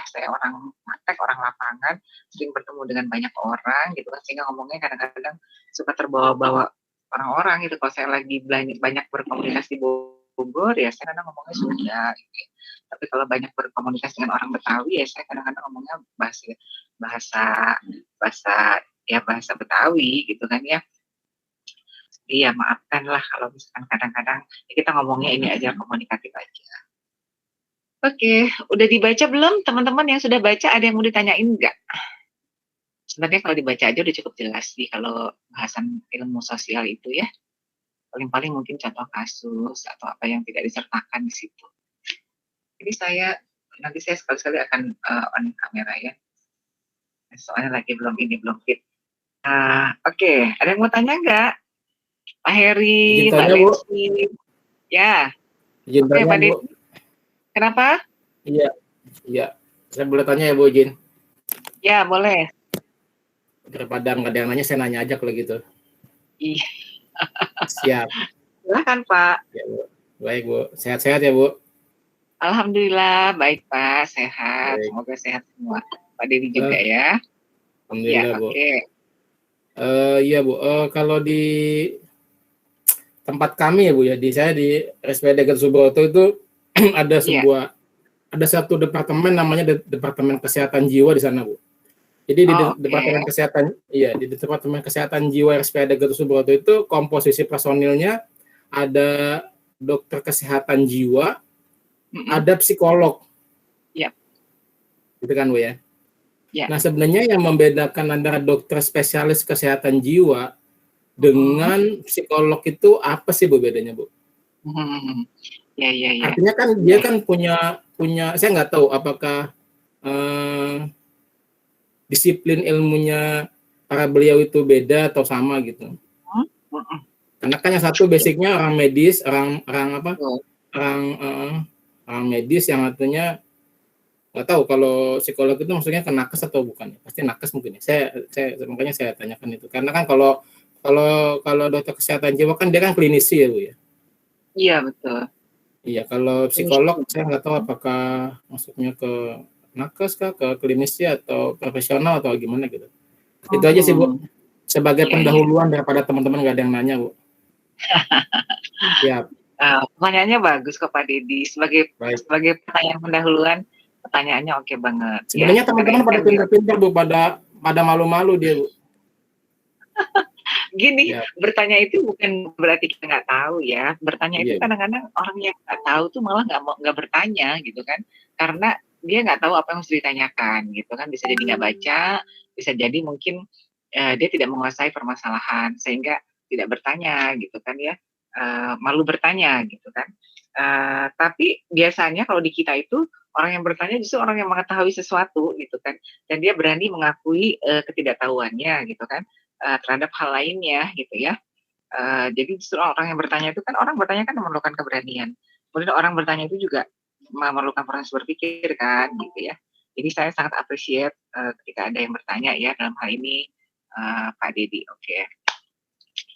saya orang praktek, orang lapangan, sering bertemu dengan banyak orang gitu kan, sehingga ngomongnya kadang-kadang suka terbawa-bawa orang-orang gitu. Kalau saya lagi banyak berkomunikasi di Bogor, ya saya kadang ngomongnya Sunda gitu ya. Tapi kalau banyak berkomunikasi dengan orang Betawi, ya saya kadang-kadang ngomongnya bahasa bahasa bahasa bahasa Betawi gitu kan ya. Iya, maafkanlah kalau misalkan kadang-kadang ya kita ngomongnya ini aja komunikatif aja. Oke, udah dibaca belum teman-teman yang sudah baca, ada yang mau ditanyain nggak? Sebenarnya kalau dibaca aja udah cukup jelas sih kalau bahasan ilmu sosial itu ya. Paling-paling mungkin contoh kasus atau apa yang tidak disertakan di situ. Jadi nanti saya sekali-sekali akan on kamera ya. Soalnya lagi belum fit. Oke, ada yang mau tanya nggak? Pak Heri, Izin Mbak tanya, Bu. Lensi. Ya. Izin Oke, tanya, Pak Bu. Deddy. Kenapa? Iya. Saya boleh tanya ya, Bu, izin? Ya, boleh. Daripada nggak ada yang nanya, saya nanya aja kalau gitu. Iya. Siap. Silakan, Pak. Ya, Bu. Baik, Bu. Sehat-sehat ya, Bu? Alhamdulillah, baik Pak, sehat. Baik. Semoga sehat semua. Pak Deddy juga ya. Alhamdulillah, Ya, Bu. oke. Iya, Bu. Kalau di tempat kami ya, Bu, ya, saya di RSPAD Gatot Subroto itu ada satu departemen namanya Departemen Kesehatan Jiwa di sana, Bu. Jadi di Departemen Kesehatan, di Departemen Kesehatan Jiwa RSPAD Gatot Subroto itu komposisi personilnya ada dokter kesehatan jiwa, ada psikolog. Iya. Gitu kan, Bu ya? Ya. Nah, sebenarnya yang membedakan antara dokter spesialis kesehatan jiwa dengan psikolog itu apa sih, Bu, bedanya, Bu? Ya. Artinya kan dia kan punya saya nggak tahu apakah disiplin ilmunya para beliau itu beda atau sama gitu. Karena kan yang satu basicnya orang medis, orang medis, yang artinya nggak tahu kalau psikolog itu maksudnya ke nakes atau bukan. Pasti nakes mungkin ya. Makanya saya tanyakan itu. Karena kan kalau dokter kesehatan jiwa kan dia kan klinisi ya, Bu ya. Iya, betul. Iya, kalau psikolog saya nggak tahu apakah maksudnya ke nakes kah, ke klinisi atau profesional atau gimana gitu. Itu aja sih, Bu. Sebagai pendahuluan daripada teman-teman nggak ada yang nanya, Bu. Siap. Pertanyaannya bagus kok Pak Deddy. Sebagai pertanyaan pendahuluan, pertanyaannya oke banget. Sebenarnya teman-teman pada pintar-pintar, Bu, pada malu-malu dia, Bu. Gini, bertanya itu bukan berarti kita nggak tahu ya. Bertanya itu kadang-kadang orang yang nggak tahu tuh malah nggak bertanya gitu kan. Karena dia nggak tahu apa yang harus ditanyakan gitu kan. Bisa jadi nggak baca, bisa jadi mungkin dia tidak menguasai permasalahan sehingga tidak bertanya gitu kan ya. Malu bertanya gitu kan. Tapi biasanya kalau di kita itu orang yang bertanya justru orang yang mengetahui sesuatu gitu kan. Dan dia berani mengakui ketidaktahuannya gitu kan. Terhadap hal lainnya gitu ya. Jadi justru orang yang bertanya itu kan, orang bertanya kan memerlukan keberanian. Kemudian orang bertanya itu juga memerlukan proses berpikir kan gitu ya. Jadi saya sangat appreciate ketika ada yang bertanya ya dalam hal ini Pak Deddy. Oke.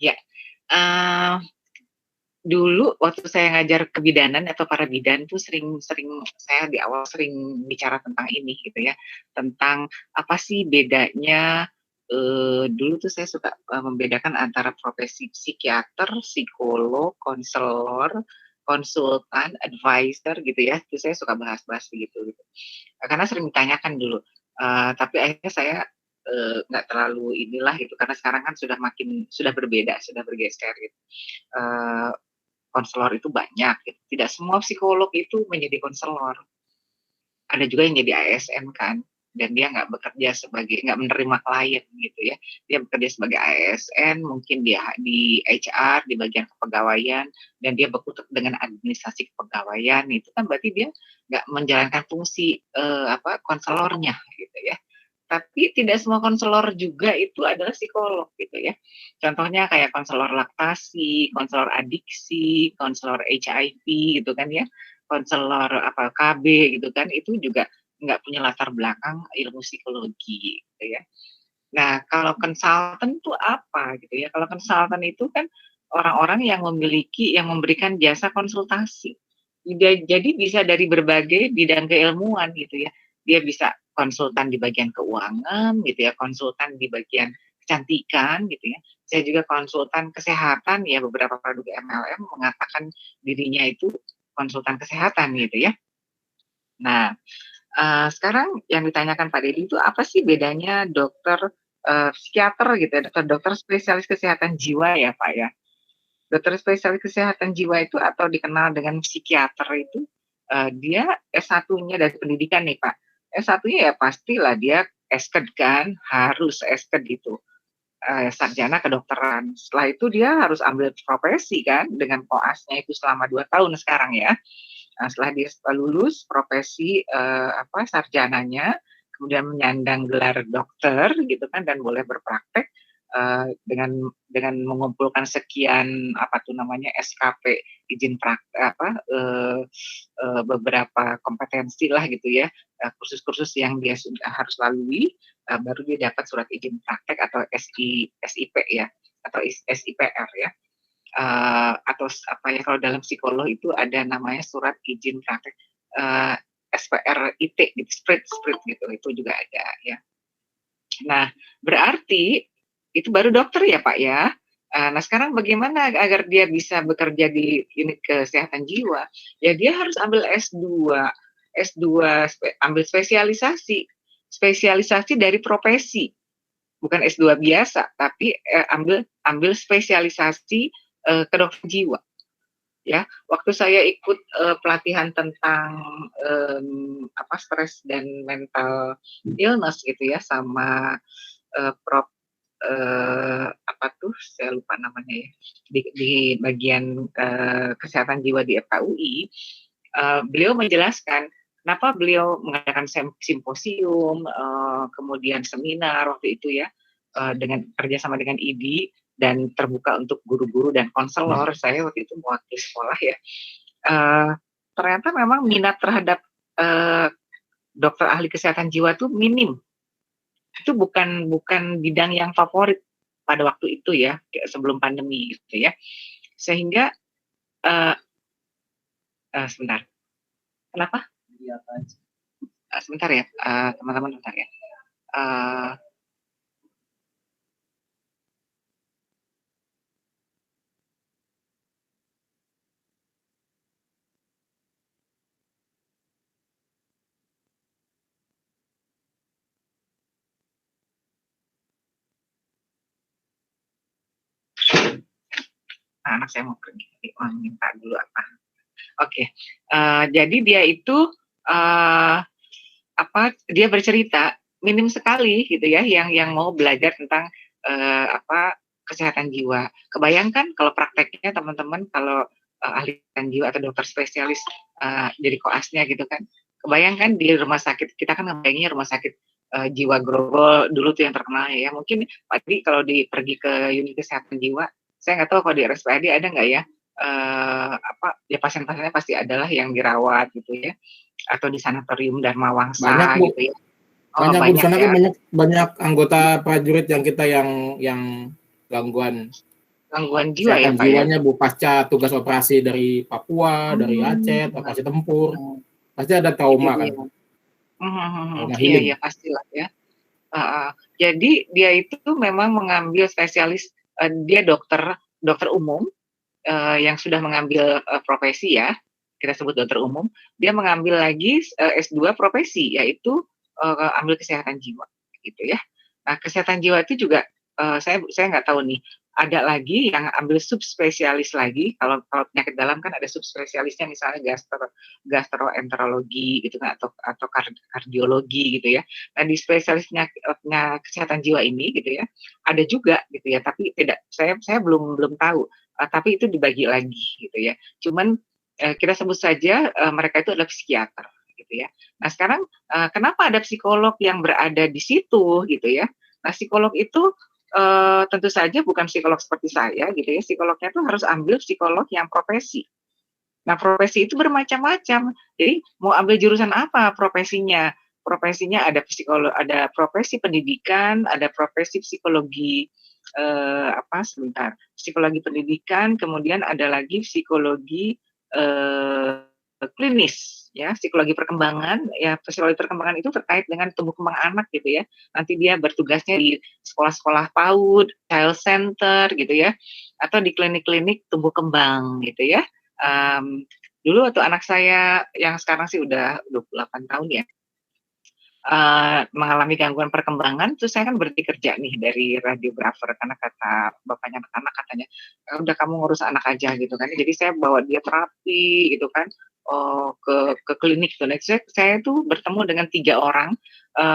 Ya. Dulu waktu saya ngajar kebidanan atau para bidan tuh sering saya di awal sering bicara tentang ini gitu ya. Tentang apa sih bedanya dulu tuh saya suka membedakan antara profesi psikiater, psikolog, konselor, konsultan, advisor gitu ya. Itu saya suka bahas-bahas gitu. Karena sering ditanyakan dulu. Tapi akhirnya saya nggak terlalu inilah gitu karena sekarang kan sudah berbeda, sudah bergeser gitu. Konselor itu banyak gitu. Tidak semua psikolog itu menjadi konselor. Ada juga yang jadi ASN kan, dan dia nggak menerima klien gitu ya. Dia bekerja sebagai ASN, mungkin dia di HR, di bagian kepegawaian, dan dia berkutat dengan administrasi kepegawaian. Itu kan berarti dia nggak menjalankan fungsi konselornya gitu ya. Tapi tidak semua konselor juga itu adalah psikolog gitu ya. Contohnya kayak konselor laktasi, konselor adiksi, konselor HIV gitu kan ya, konselor KB gitu kan, itu juga nggak punya latar belakang ilmu psikologi gitu ya. Nah, kalau konsultan itu apa gitu ya? Kalau konsultan itu kan orang-orang yang memberikan jasa konsultasi. Jadi bisa dari berbagai bidang keilmuan gitu ya. dia bisa konsultan di bagian keuangan gitu ya, konsultan di bagian kecantikan gitu ya. Saya juga konsultan kesehatan ya, beberapa produk MLM mengatakan dirinya itu konsultan kesehatan gitu ya. Nah, sekarang yang ditanyakan Pak Deddy itu apa sih bedanya dokter psikiater gitu ya, dokter spesialis kesehatan jiwa ya Pak ya. Dokter spesialis kesehatan jiwa itu atau dikenal dengan psikiater itu dia S1-nya dari pendidikan nih Pak. S1-nya ya pastilah dia SKED kan, harus SKED gitu. Sarjana kedokteran. Setelah itu dia harus ambil profesi kan dengan koasnya itu selama 2 tahun sekarang ya. Nah, setelah dia lulus profesi sarjananya, kemudian menyandang gelar dokter gitu kan dan boleh berpraktek dengan mengumpulkan sekian SKP izin praktek beberapa kompetensi lah gitu ya, kursus-kursus yang dia sudah harus lalui, baru dia dapat surat izin praktek atau SIP ya, atau SIPR ya. Atau kalau dalam psikolog itu ada namanya surat izin praktek SPRIT gitu, Sprit gitu, itu juga ada ya. Nah, berarti itu baru dokter ya Pak ya. Nah sekarang bagaimana agar dia bisa bekerja di unit kesehatan jiwa? Ya dia harus ambil ambil spesialisasi dari profesi, bukan S2 biasa, tapi ambil spesialisasi kedokteran jiwa. Ya, waktu saya ikut pelatihan tentang stres dan mental illness gitu ya, sama Prof saya lupa namanya ya, di bagian kesehatan jiwa di FKUI, beliau menjelaskan kenapa beliau mengadakan simposium, kemudian seminar waktu itu ya, dengan kerjasama dengan IDI dan terbuka untuk guru-guru dan konselor. Saya waktu itu mewakili sekolah ya. Ternyata memang minat terhadap dokter ahli kesehatan jiwa itu minim. Itu bukan bidang yang favorit pada waktu itu ya, sebelum pandemi gitu ya. Sehingga sebentar. Kenapa? Sebentar ya, teman-teman, bentar ya. Anak saya mau pergi, minta dulu apa. Oke, jadi dia itu dia bercerita minim sekali gitu ya yang mau belajar tentang kesehatan jiwa. Kebayangkan kalau prakteknya teman-teman kalau ahli kesehatan jiwa atau dokter spesialis jadi koasnya gitu kan. Kebayangkan di rumah sakit, kita kan ngebayanginnya rumah sakit jiwa Grogol dulu tuh yang terkenal ya. Mungkin Pak Di kalau pergi ke unit kesehatan jiwa, saya nggak tahu kalau di RSPAD ada nggak ya, ya pasien-pasiennya pasti adalah yang dirawat gitu ya, atau di sanatorium Dharma Wangsa Banyak, Bu. gitu ya. Banyak, Bu, di sana ya. kan banyak anggota prajurit yang kita yang gangguan Jiwa ya kesehatan Pak ya. jiwanya, Bu, pasca tugas operasi dari Papua, dari Aceh, operasi tempur. Pasti ada trauma kan. Trauma Iya, healing. iya pastilah ya. Jadi dia itu memang mengambil spesialis, dia dokter umum yang sudah mengambil profesi ya, kita sebut dokter umum. Dia mengambil lagi S2 profesi, yaitu ambil kesehatan jiwa gitu ya. Nah kesehatan jiwa itu juga saya nggak tahu nih, ada lagi yang ambil subspesialis lagi. Kalau penyakit dalam kan ada subspesialisnya, misalnya gastroenterologi gitu kan, atau kardiologi gitu ya. Nah di spesialisnya kesehatan jiwa ini gitu ya, ada juga gitu ya, tapi saya belum tahu, tapi itu dibagi lagi gitu ya. Cuman kita sebut saja mereka itu adalah psikiater gitu ya. Nah sekarang kenapa ada psikolog yang berada di situ gitu ya. Nah psikolog itu tentu saja bukan psikolog seperti saya gitu ya. Psikolognya itu harus ambil psikolog yang profesi. Nah profesi itu bermacam-macam. Jadi mau ambil jurusan apa profesinya? Profesinya ada psikolog, ada profesi pendidikan, ada profesi psikologi psikologi pendidikan, kemudian ada lagi psikologi klinis ya, psikologi perkembangan, ya psikologi perkembangan itu terkait dengan tumbuh kembang anak gitu ya. Nanti dia bertugasnya di sekolah-sekolah PAUD, child center gitu ya, atau di klinik-klinik tumbuh kembang gitu ya. Dulu waktu anak saya yang sekarang sih udah 28 tahun ya, mengalami gangguan perkembangan, terus saya kan berhenti kerja nih dari radiografer karena kata bapaknya anak-anak katanya, udah kamu ngurus anak aja," gitu kan. Jadi saya bawa dia terapi gitu kan, ke klinik tuh. Nah, saya tuh bertemu dengan 3 orang,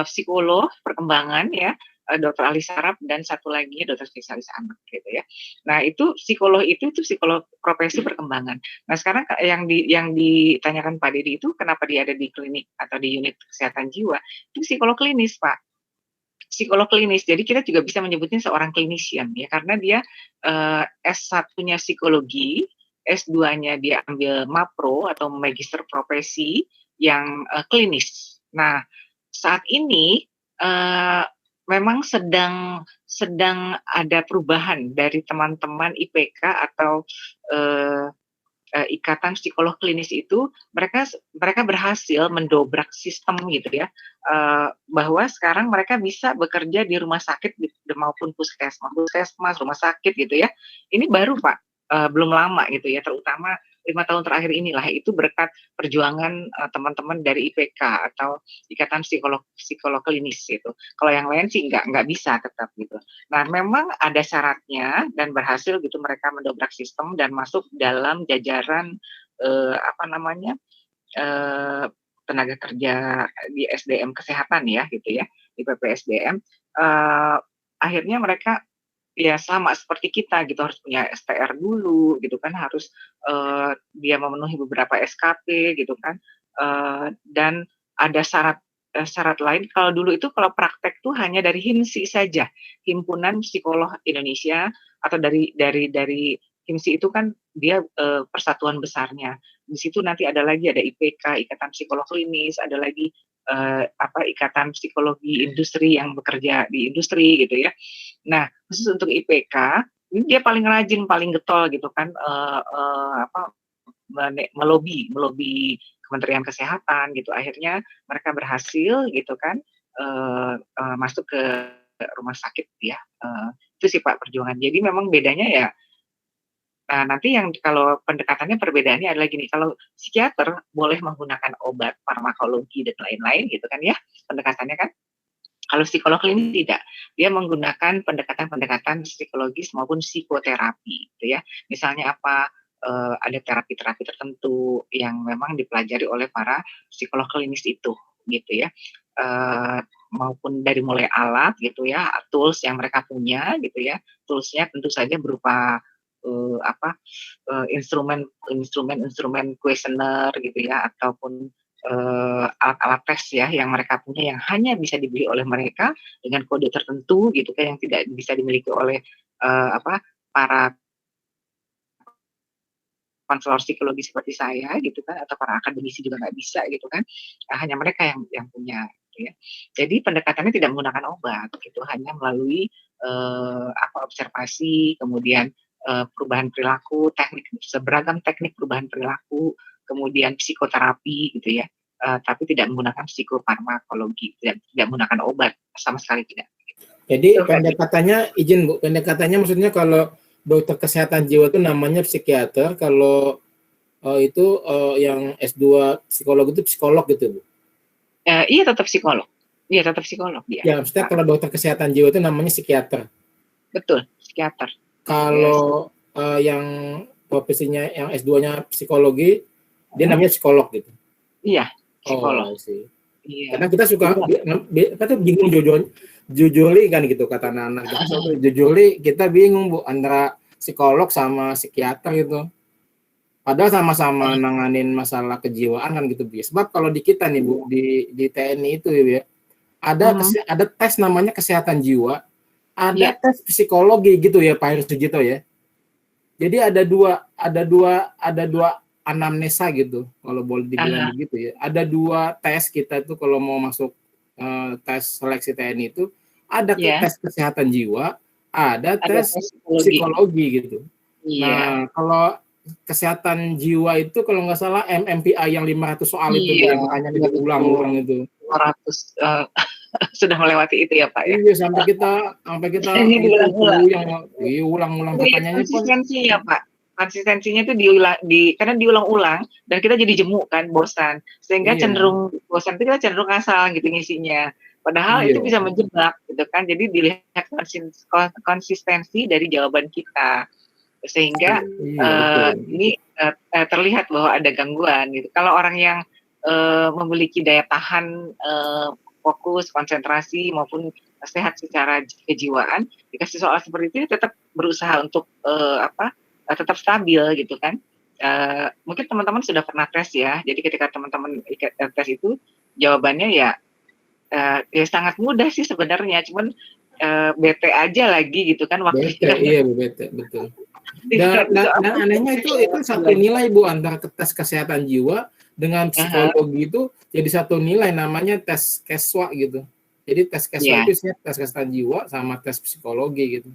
psikolog perkembangan ya, dokter ahli saraf dan satu lagi dokter spesialis anak gitu ya. Nah, itu psikolog itu psikolog profesi perkembangan. Nah, sekarang yang ditanyakan Pak Dedi itu kenapa dia ada di klinik atau di unit kesehatan jiwa, itu psikolog klinis, Pak. Psikolog klinis. Jadi kita juga bisa menyebutnya seorang clinician ya, karena dia S1-nya psikologi, S2-nya dia ambil MAPRO atau magister profesi yang klinis. Nah, saat ini memang sedang ada perubahan dari teman-teman IPK atau ikatan psikolog klinis itu, mereka berhasil mendobrak sistem gitu ya, bahwa sekarang mereka bisa bekerja di rumah sakit maupun puskesmas, rumah sakit gitu ya. Ini baru Pak, belum lama gitu ya, terutama 5 tahun terakhir inilah, itu berkat perjuangan teman-teman dari IPK atau Ikatan Psikolog Klinis gitu. Kalau yang lain sih nggak bisa tetap gitu. Nah, memang ada syaratnya dan berhasil gitu mereka mendobrak sistem dan masuk dalam jajaran apa namanya, tenaga kerja di SDM kesehatan ya gitu ya, di PPSDM. Akhirnya mereka ya sama seperti kita gitu, harus punya STR dulu gitu kan, harus dia memenuhi beberapa SKP gitu kan, dan ada syarat lain. Kalau dulu itu kalau praktek tuh hanya dari HIMSI saja, Himpunan Psikolog Indonesia, atau dari HIMSI itu kan dia persatuan besarnya. Di situ nanti ada lagi ada IPK, Ikatan Psikolog Klinis, ada lagi Ikatan Psikologi Industri yang bekerja di industri gitu ya. Nah, khusus untuk IPK, ini dia paling rajin, paling getol gitu kan, melobi Kementerian Kesehatan gitu. Akhirnya mereka berhasil gitu kan, masuk ke rumah sakit ya, itu sih Pak perjuangan. Jadi memang bedanya ya, nanti yang kalau pendekatannya perbedaannya adalah gini, kalau psikiater boleh menggunakan obat, farmakologi dan lain-lain gitu kan ya, pendekatannya kan. Kalau psikolog klinis tidak, dia menggunakan pendekatan-pendekatan psikologis maupun psikoterapi, gitu ya. Misalnya apa, ada terapi-terapi tertentu yang memang dipelajari oleh para psikolog klinis itu, gitu ya. Maupun dari mulai alat, gitu ya, tools yang mereka punya, gitu ya. Toolsnya tentu saja berupa instrumen kuesioner, gitu ya, ataupun alat-alat tes ya yang mereka punya yang hanya bisa dibeli oleh mereka dengan kode tertentu gitu kan, yang tidak bisa dimiliki oleh para konselor psikologi seperti saya gitu kan, atau para akademisi juga nggak bisa gitu kan, hanya mereka yang punya gitu ya. Jadi pendekatannya tidak menggunakan obat gitu, hanya melalui observasi, kemudian perubahan perilaku, beragam teknik perubahan perilaku, kemudian psikoterapi gitu ya, tapi tidak menggunakan psikofarmakologi, tidak menggunakan obat, sama sekali tidak. Jadi pendekatannya, izin Bu, pendekatannya maksudnya kalau dokter kesehatan jiwa itu namanya psikiater, kalau itu yang S2 psikolog itu psikolog gitu Bu? Iya tetap psikolog. Iya tetap psikolog dia. Ya, maksudnya kalau dokter kesehatan jiwa itu namanya psikiater. Betul, psikiater. Kalau yang profesinya yang S2-nya psikologi, dia namanya psikolog gitu. Iya, psikolog. Oh, sih. Iya. Karena kita suka bingung jujurli kan gitu kata anak-anak. Jujurli kita bingung Bu antara psikolog sama psikiater gitu. Padahal sama-sama nanganin masalah kejiwaan kan gitu Bu. Sebab kalau di kita nih Bu di TNI itu ya, ada tes namanya kesehatan jiwa, ada tes psikologi gitu ya Pak Heru Sujito ya. Jadi ada dua anamnesa gitu kalau boleh dibilang begitu ya. Ada dua tes kita itu kalau mau masuk tes seleksi TNI itu ada tes kesehatan jiwa, ada tes psikologi gitu. Nah, kalau kesehatan jiwa itu kalau nggak salah MMPI yang 500 soal itu Bu, Iya, yang makanya iya diulang-ulang betul. itu. 200 sudah melewati itu ya Pak ya. Iya, sampai kita Ini itu diulang-ulang. puyeng, diulang-ulang Lihat pertanyaannya pun konsistensinya Pak. Konsistensinya itu karena diulang-ulang dan kita jadi jemu kan, bosan. Sehingga iya, cenderung bosan itu kita cenderung ngasal gitu ngisinya. Padahal itu iya, bisa menjebak gitu kan. Jadi dilihat konsistensi dari jawaban kita. Sehingga iya betul. ini terlihat bahwa ada gangguan gitu. Kalau orang yang memiliki daya tahan fokus, konsentrasi maupun sehat secara kejiwaan, dikasih soal seperti itu tetap berusaha untuk tetap stabil gitu kan. Mungkin teman-teman sudah pernah tes ya. Jadi ketika teman-teman tes itu jawabannya ya sangat mudah sih sebenarnya, cuman bete aja lagi gitu kan Bete, waktunya. iya Bu, bete, betul. Dan anehnya itu satu nilai Bu, antara tes kesehatan jiwa dengan psikologi itu jadi satu nilai, namanya tes keswa gitu. Jadi tes keswa itu isinya tes kesehatan jiwa sama tes psikologi gitu.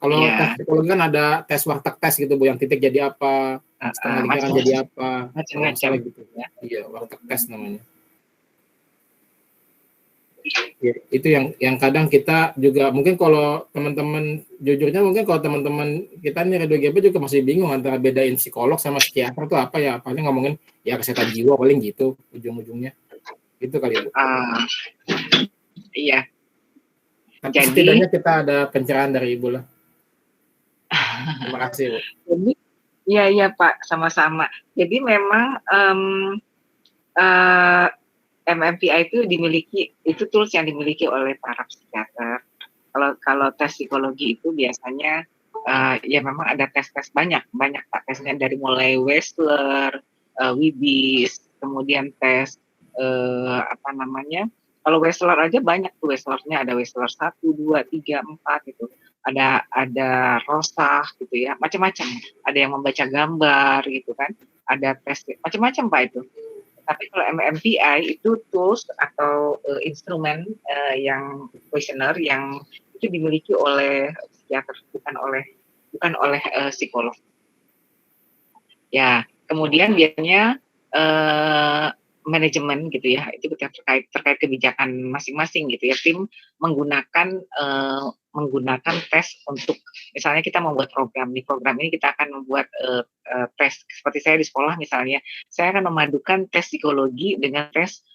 Kalau tes psikologi kan ada tes warteg tes gitu Bu, yang titik jadi apa, setengah lingkaran jadi apa, kalau nggak salah gitu. Iya, warteg tes namanya. Ya, itu yang kadang kita juga mungkin kalau teman-teman jujurnya mungkin kalau teman-teman kita nih Radio GP juga masih bingung antara bedain psikolog sama psikiater itu apa ya, paling ngomongin ya kesehatan jiwa paling gitu ujung-ujungnya gitu kali Bu. Iya. Tapi setidaknya kita ada pencerahan dari Ibu lah. Terima kasih Bu. Jadi iya Pak, sama-sama. Jadi memang MMPI itu tools yang dimiliki oleh para psikiater. Kalau tes psikologi itu biasanya ya memang ada tes-tes banyak Pak, tesnya dari mulai Wechsler, Wibis, kemudian tes kalau Wechsler aja banyak tuh, Wechslernya ada Wechsler 1, 2, 3, 4 gitu. Ada Rosah gitu ya, macam-macam. Ada yang membaca gambar gitu kan. Ada tes macam-macam Pak itu. Tapi kalau MMPI itu tools atau instrumen yang questionnaire yang itu dimiliki oleh psikiater, bukan oleh psikolog. Ya, kemudian biasanya manajemen gitu ya, itu terkait kebijakan masing-masing gitu ya, tim menggunakan tes untuk, misalnya kita membuat program, di program ini kita akan membuat tes, seperti saya di sekolah misalnya, saya akan memadukan tes psikologi dengan tes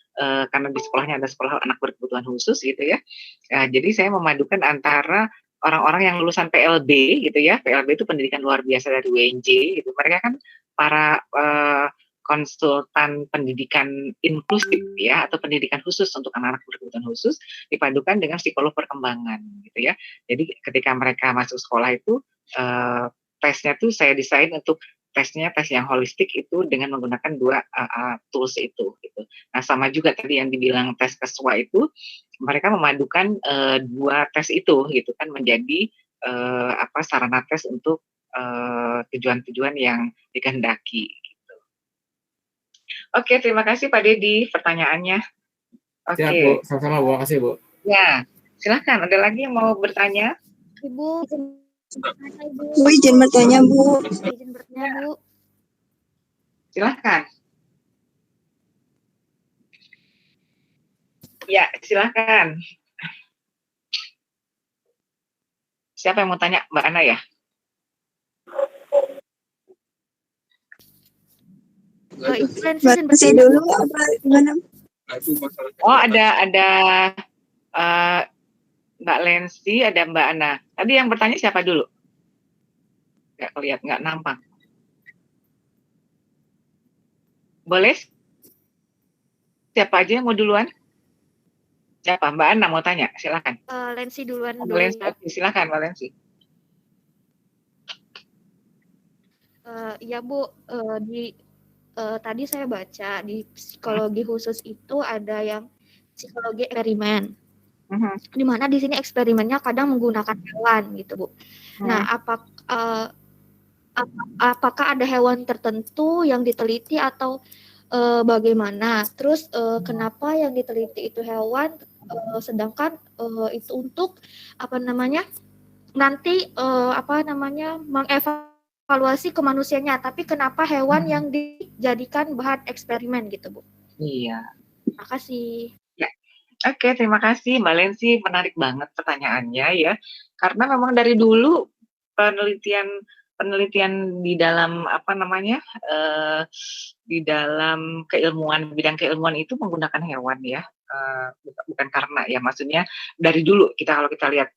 karena di sekolahnya ada sekolah anak berkebutuhan khusus gitu ya, jadi saya memadukan antara orang-orang yang lulusan PLB gitu ya, PLB itu pendidikan luar biasa dari UNJ gitu, mereka kan para konsultan pendidikan inklusif ya, atau pendidikan khusus untuk anak-anak berkebutuhan khusus, dipadukan dengan psikolog perkembangan gitu ya. Jadi ketika mereka masuk sekolah itu tesnya tuh saya desain untuk tes yang holistik itu dengan menggunakan dua tools itu gitu. Nah, sama juga tadi yang dibilang tes keswa itu, mereka memadukan dua tes itu gitu kan menjadi sarana tes untuk tujuan-tujuan yang dikehendaki. Oke, terima kasih Pak Dedi pertanyaannya. Siap Bu, sama-sama Bu, makasih Bu. Ya, silahkan. Ada lagi yang mau bertanya? Ibu, izin bertanya Bu. Silahkan. Ya, silahkan. Siapa yang mau tanya? Mbak Ana ya? Masih dulu apa gimana? Oh, ada Mbak Lensi, ada Mbak Ana. Tadi yang bertanya siapa dulu? Nggak kelihatan, nggak nampak. Boleh? Siapa aja yang mau duluan? Siapa? Mbak Ana mau tanya? Silakan. Lensi duluan. Mbak Lensi, silakan Mbak Lensi. Ya Bu, tadi saya baca di psikologi khusus itu ada yang psikologi eksperimen, di mana di sini eksperimennya kadang menggunakan hewan gitu Bu. Nah, apakah ada hewan tertentu yang diteliti atau bagaimana? Terus kenapa yang diteliti itu hewan, sedangkan itu untuk nanti mengevaluasi evaluasi ke manusianya, tapi kenapa hewan yang dijadikan bahan eksperimen gitu, Bu? Iya. Makasih. Ya. Oke, terima kasih Mbak Lensi, menarik banget pertanyaannya ya. Karena memang dari dulu penelitian penelitian di dalam apa namanya di dalam bidang keilmuan itu menggunakan hewan ya, bukan karena ya, maksudnya dari dulu kalau kita lihat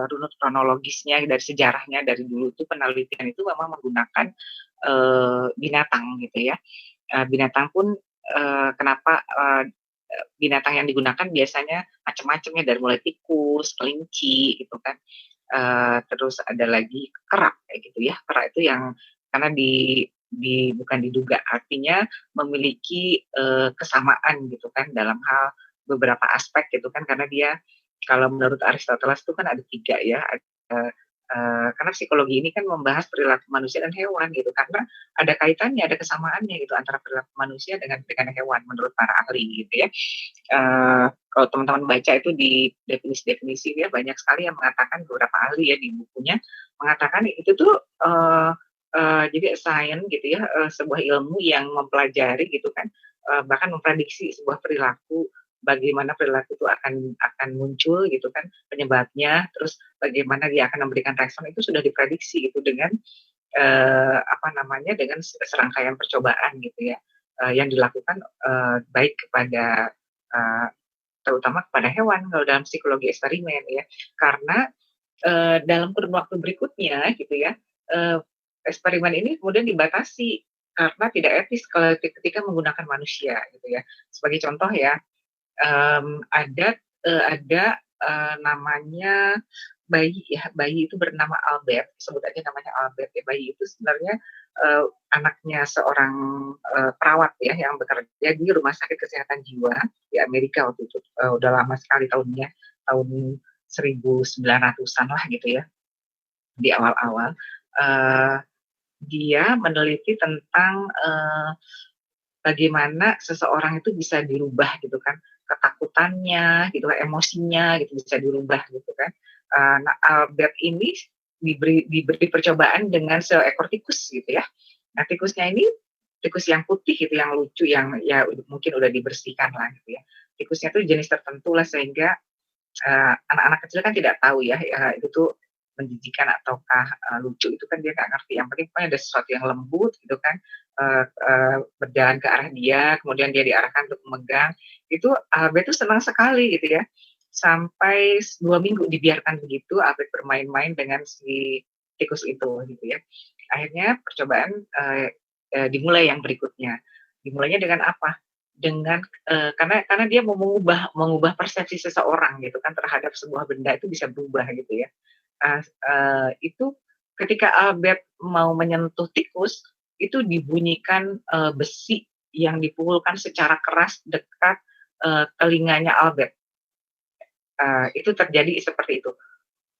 runut kronologisnya dari sejarahnya dari dulu itu penelitian itu memang menggunakan binatang gitu ya. Binatang pun kenapa binatang yang digunakan biasanya macam-macam ya, dari mulai tikus, kelinci gitu kan. Terus ada lagi kera kayak gitu ya. Kera itu yang karena bukan diduga, artinya memiliki kesamaan gitu kan dalam hal beberapa aspek gitu kan, karena dia kalau menurut Aristoteles itu kan ada 3 ya. Karena psikologi ini kan membahas perilaku manusia dan hewan gitu, karena ada kaitannya, ada kesamaannya gitu antara perilaku manusia dengan hewan menurut para ahli gitu ya. Kalau teman-teman baca itu di definisi-definisi ya, banyak sekali yang mengatakan, beberapa ahli ya di bukunya mengatakan itu tuh jadi science gitu ya, sebuah ilmu yang mempelajari gitu kan, bahkan memprediksi sebuah perilaku, bagaimana perilaku itu akan muncul gitu kan, penyebabnya, terus bagaimana dia akan memberikan respon, itu sudah diprediksi gitu dengan dengan serangkaian percobaan gitu ya, yang dilakukan baik kepada terutama kepada hewan kalau dalam psikologi eksperimen ya. Karena dalam kurun waktu berikutnya gitu ya, eksperimen ini kemudian dibatasi karena tidak etis kalau ketika menggunakan manusia gitu ya. Sebagai contoh ya, ada namanya bayi itu bernama Albert, sebut aja namanya Albert ya. Bayi itu sebenarnya anaknya seorang perawat ya yang bekerja di rumah sakit kesehatan jiwa di Amerika waktu itu. Udah lama sekali tahunnya, tahun 1900-an lah gitu ya, di awal-awal. Dia meneliti tentang bagaimana seseorang itu bisa dirubah gitu kan, ketakutannya gitu, emosinya gitu bisa dirubah gitu kan. Nah, Albert ini diberi percobaan dengan seekor tikus gitu ya. Nah, tikusnya ini tikus yang putih gitu, yang lucu, yang ya mungkin udah dibersihkan lah gitu ya. Tikusnya tuh jenis tertentu lah, sehingga anak-anak kecil kan tidak tahu ya, itu tuh menjijikan ataukah lucu, itu kan dia nggak ngerti. Yang penting pokoknya ada sesuatu yang lembut gitu kan, berjalan ke arah dia, kemudian dia diarahkan untuk memegang. Itu Albert tuh senang sekali gitu ya. Sampai 2 minggu dibiarkan begitu, Albert bermain-main dengan si tikus itu gitu ya. Akhirnya percobaan dimulai yang berikutnya. Dimulainya dengan apa? Dengan karena dia mau mengubah persepsi seseorang gitu kan terhadap sebuah benda, itu bisa berubah gitu ya. Itu ketika Albert mau menyentuh tikus, itu dibunyikan besi yang dipukulkan secara keras dekat telinganya Albert. Itu terjadi seperti itu.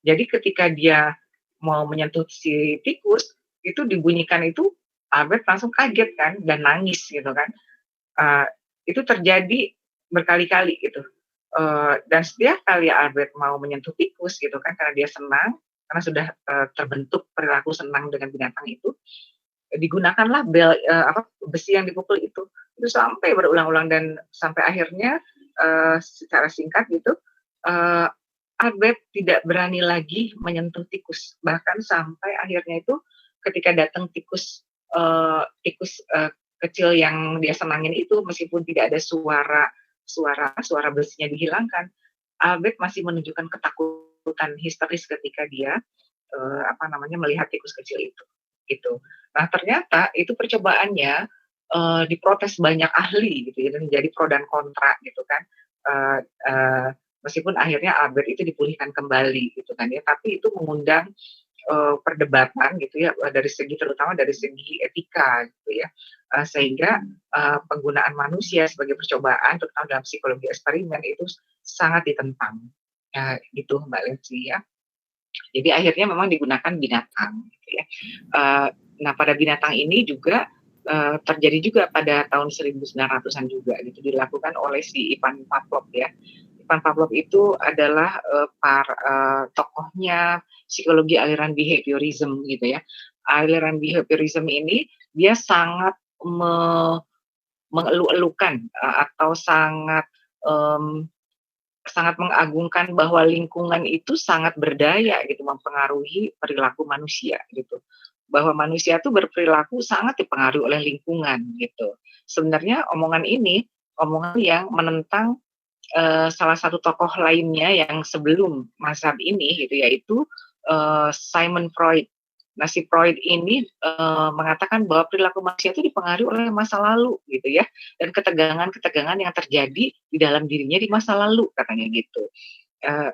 Jadi ketika dia mau menyentuh si tikus, itu dibunyikan itu, Albert langsung kaget kan dan nangis gitu kan. Itu terjadi berkali-kali gitu. Dan setiap kali Albert mau menyentuh tikus gitu kan, karena dia senang, karena sudah terbentuk perilaku senang dengan binatang itu, digunakanlah besi yang dipukul itu sampai berulang-ulang, dan sampai akhirnya secara singkat gitu, Albert tidak berani lagi menyentuh tikus, bahkan sampai akhirnya itu ketika datang tikus kecil yang dia senangin itu, meskipun tidak ada suara besinya dihilangkan, Albert masih menunjukkan ketakutan histeris ketika dia melihat tikus kecil itu gitu. Nah, ternyata itu percobaannya diprotes banyak ahli gitu ya, dan menjadi pro dan kontra gitu kan. Meskipun akhirnya Albert itu dipulihkan kembali gitu kan ya, tapi itu mengundang perdebatan gitu ya, terutama dari segi etika gitu ya, sehingga penggunaan manusia sebagai percobaan terutama dalam psikologi eksperimen itu sangat ditentang gitu Mbak Lensi ya. Jadi akhirnya memang digunakan binatang gitu ya. Nah, pada binatang ini juga terjadi juga pada tahun 1900-an juga gitu, dilakukan oleh si Ivan Pavlov ya. Ivan Pavlov itu adalah tokohnya psikologi aliran behaviorism gitu ya. aliran behaviorism ini dia sangat mengeluh-elukan atau sangat sangat mengagungkan bahwa lingkungan itu sangat berdaya gitu mempengaruhi perilaku manusia gitu. Bahwa manusia itu berperilaku sangat dipengaruhi oleh lingkungan gitu. Sebenarnya omongan ini omongan yang menentang salah satu tokoh lainnya yang sebelum mazhab ini gitu, yaitu Sigmund Freud. Nah, si Freud ini mengatakan bahwa perilaku manusia itu dipengaruhi oleh masa lalu gitu ya, dan ketegangan-ketegangan yang terjadi di dalam dirinya di masa lalu, katanya gitu.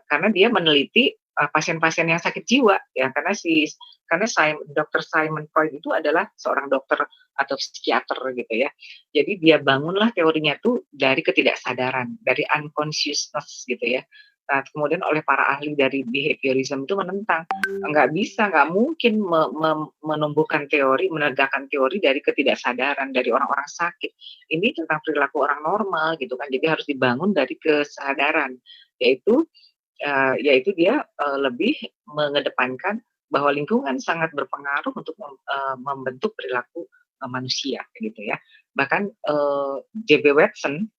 Karena dia meneliti pasien-pasien yang sakit jiwa ya, karena Dr. Sigmund Freud itu adalah seorang dokter atau psikiater gitu ya. Jadi dia bangunlah teorinya tuh dari ketidaksadaran, dari unconsciousness gitu ya. Nah, kemudian oleh para ahli dari behaviorism itu menentang, nggak mungkin menumbuhkan teori, menegakkan teori dari ketidaksadaran, dari orang-orang sakit. Ini tentang perilaku orang normal gitu kan, jadi harus dibangun dari kesadaran, yaitu dia lebih mengedepankan bahwa lingkungan sangat berpengaruh untuk membentuk perilaku manusia gitu ya. Bahkan J.B. Watson,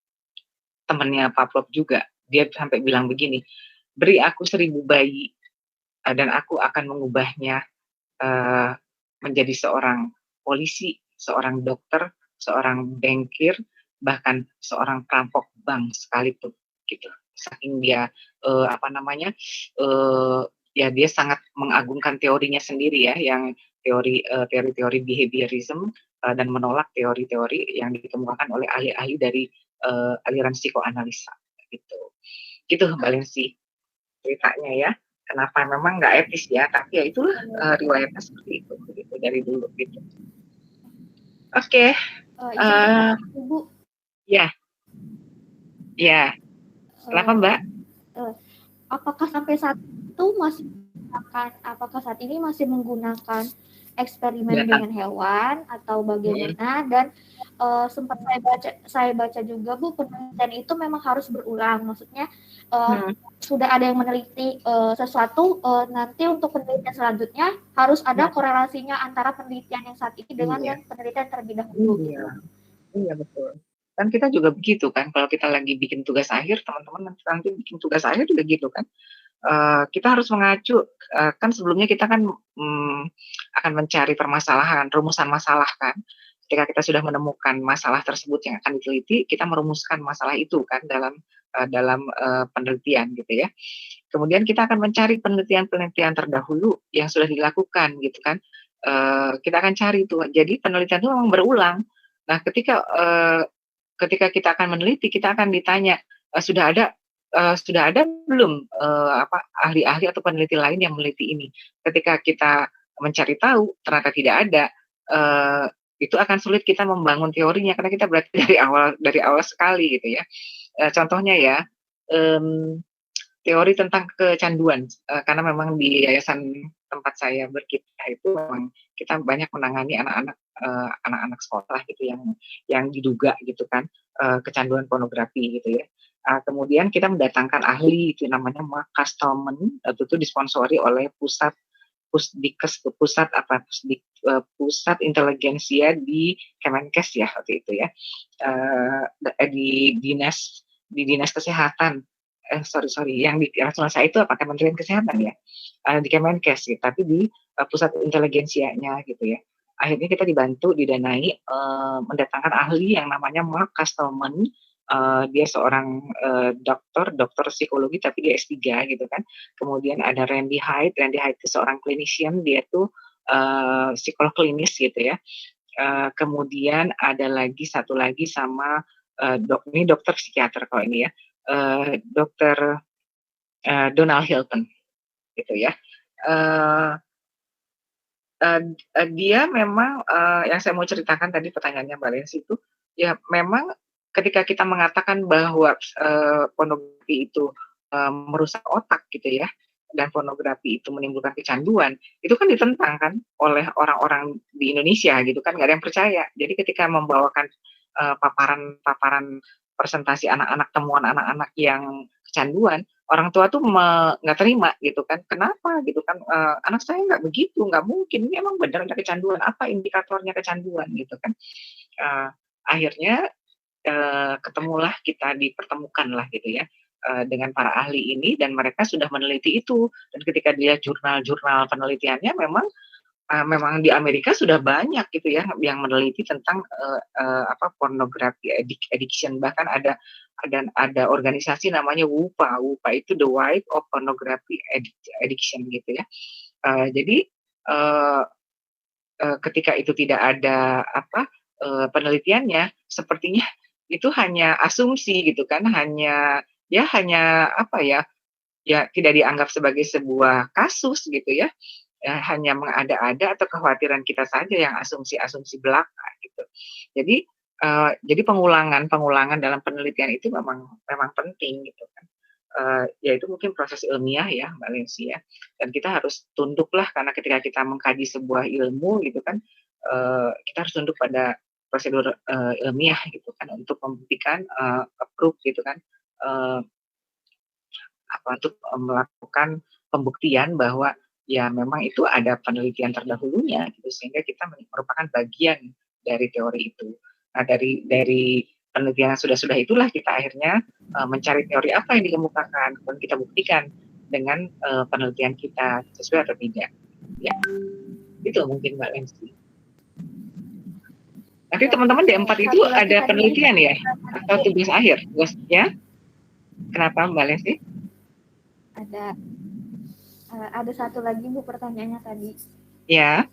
temannya Pavlov juga, dia sampai bilang begini, beri aku 1000 bayi dan aku akan mengubahnya menjadi seorang polisi, seorang dokter, seorang bankir, bahkan seorang perampok bank sekalipun gitu. Saking dia ya dia sangat mengagungkan teorinya sendiri ya, yang teori-teori behaviorism dan menolak teori-teori yang dikemukakan oleh ahli-ahli dari aliran psikoanalisa gitu. Gitu Mbak Lensi ceritanya ya. Kenapa memang nggak etis ya, tapi ya itulah riwayatnya seperti itu gitu, dari dulu gitu. Oke. Ibu. Ya. Kenapa Mbak? Apakah sampai saat itu apakah saat ini masih menggunakan eksperimen dengan hewan atau bagaimana? Dan sempat saya baca juga Bu, penelitian itu memang harus berulang, maksudnya sudah ada yang meneliti sesuatu, nanti untuk penelitian selanjutnya harus ada korelasinya antara penelitian yang saat ini dengan yang penelitian terlebih dahulu. Iya betul. Kan kita juga begitu kan, kalau kita lagi bikin tugas akhir, teman-teman nanti bikin tugas akhir juga gitu kan. Kita harus mengacu, kan sebelumnya kita kan akan mencari permasalahan, rumusan masalah kan. Ketika kita sudah menemukan masalah tersebut yang akan diteliti, kita merumuskan masalah itu kan dalam penelitian gitu ya. Kemudian kita akan mencari penelitian-penelitian terdahulu yang sudah dilakukan gitu kan. Kita akan cari itu. Jadi penelitian itu memang berulang. Nah, ketika kita akan meneliti, kita akan ditanya, sudah ada belum ahli-ahli atau peneliti lain yang meneliti ini. Ketika kita mencari tahu ternyata tidak ada, itu akan sulit kita membangun teorinya karena kita berarti dari awal sekali gitu ya. Contohnya ya, teori tentang kecanduan, karena memang di yayasan tempat saya berkiprah itu memang kita banyak menangani anak-anak sekolah gitu yang diduga gitu kan kecanduan pornografi gitu ya. Kemudian kita mendatangkan ahli itu namanya Mark Castelman, itu disponsori oleh pusat inteligensia di Kemenkes ya waktu itu ya, di dinas kesehatan. Yang di nasional saya itu apa Kementerian Kesehatan ya, di Kemenkes gitu, tapi di pusat inteligensianya gitu ya. Akhirnya kita didanai mendatangkan ahli yang namanya Mark Castelman. Dia seorang dokter psikologi tapi dia S3 gitu kan. Kemudian ada Randy Hyde itu seorang clinician, dia tuh psikolog klinis gitu ya. Kemudian ada satu lagi sama ini dokter psikiater kalau ini ya, Dr. Donald Hilton gitu ya. Dia memang yang saya mau ceritakan tadi pertanyaannya Mbak Lensi itu ya, memang ketika kita mengatakan bahwa pornografi itu merusak otak gitu ya, dan pornografi itu menimbulkan kecanduan, itu kan ditentang kan oleh orang-orang di Indonesia gitu kan, nggak ada yang percaya. Jadi ketika membawakan paparan presentasi temuan anak-anak yang kecanduan, orang tua tuh nggak terima gitu kan, kenapa gitu kan, anak saya nggak begitu, nggak mungkin, ini emang bener ada kecanduan, apa indikatornya kecanduan gitu kan. Akhirnya ketemulah kita dipertemukanlah gitu ya, dengan para ahli ini dan mereka sudah meneliti itu. Dan ketika dilihat jurnal-jurnal penelitiannya memang di Amerika sudah banyak gitu ya yang meneliti tentang pornografi addiction, bahkan ada organisasi namanya WUPA. WUPA itu The Wife of Pornography Addiction gitu ya. Jadi ketika itu tidak ada penelitiannya, sepertinya itu hanya asumsi gitu kan, hanya tidak dianggap sebagai sebuah kasus gitu ya. Hanya mengada-ada atau kekhawatiran kita saja yang asumsi-asumsi belaka gitu. Jadi pengulangan dalam penelitian itu memang penting gitu kan. Yaitu mungkin proses ilmiah ya Mbak Lensi ya. Dan kita harus tunduklah karena ketika kita mengkaji sebuah ilmu gitu kan, kita harus tunduk pada prosedur ilmiah gitu kan untuk membuktikan approve gitu kan, untuk melakukan pembuktian bahwa ya memang itu ada penelitian terdahulunya gitu, sehingga kita merupakan bagian dari teori itu. Nah dari penelitian yang sudah itulah kita akhirnya mencari teori apa yang dikemukakan, kemudian kita buktikan dengan penelitian kita sesuai atau tidak. Ya, itu mungkin Mbak Lensi. Nanti teman-teman di 4 itu ada penelitian ya atau tugas akhir? Tugasnya kenapa Mbak Lensi? Ada satu lagi Bu pertanyaannya tadi. Ya.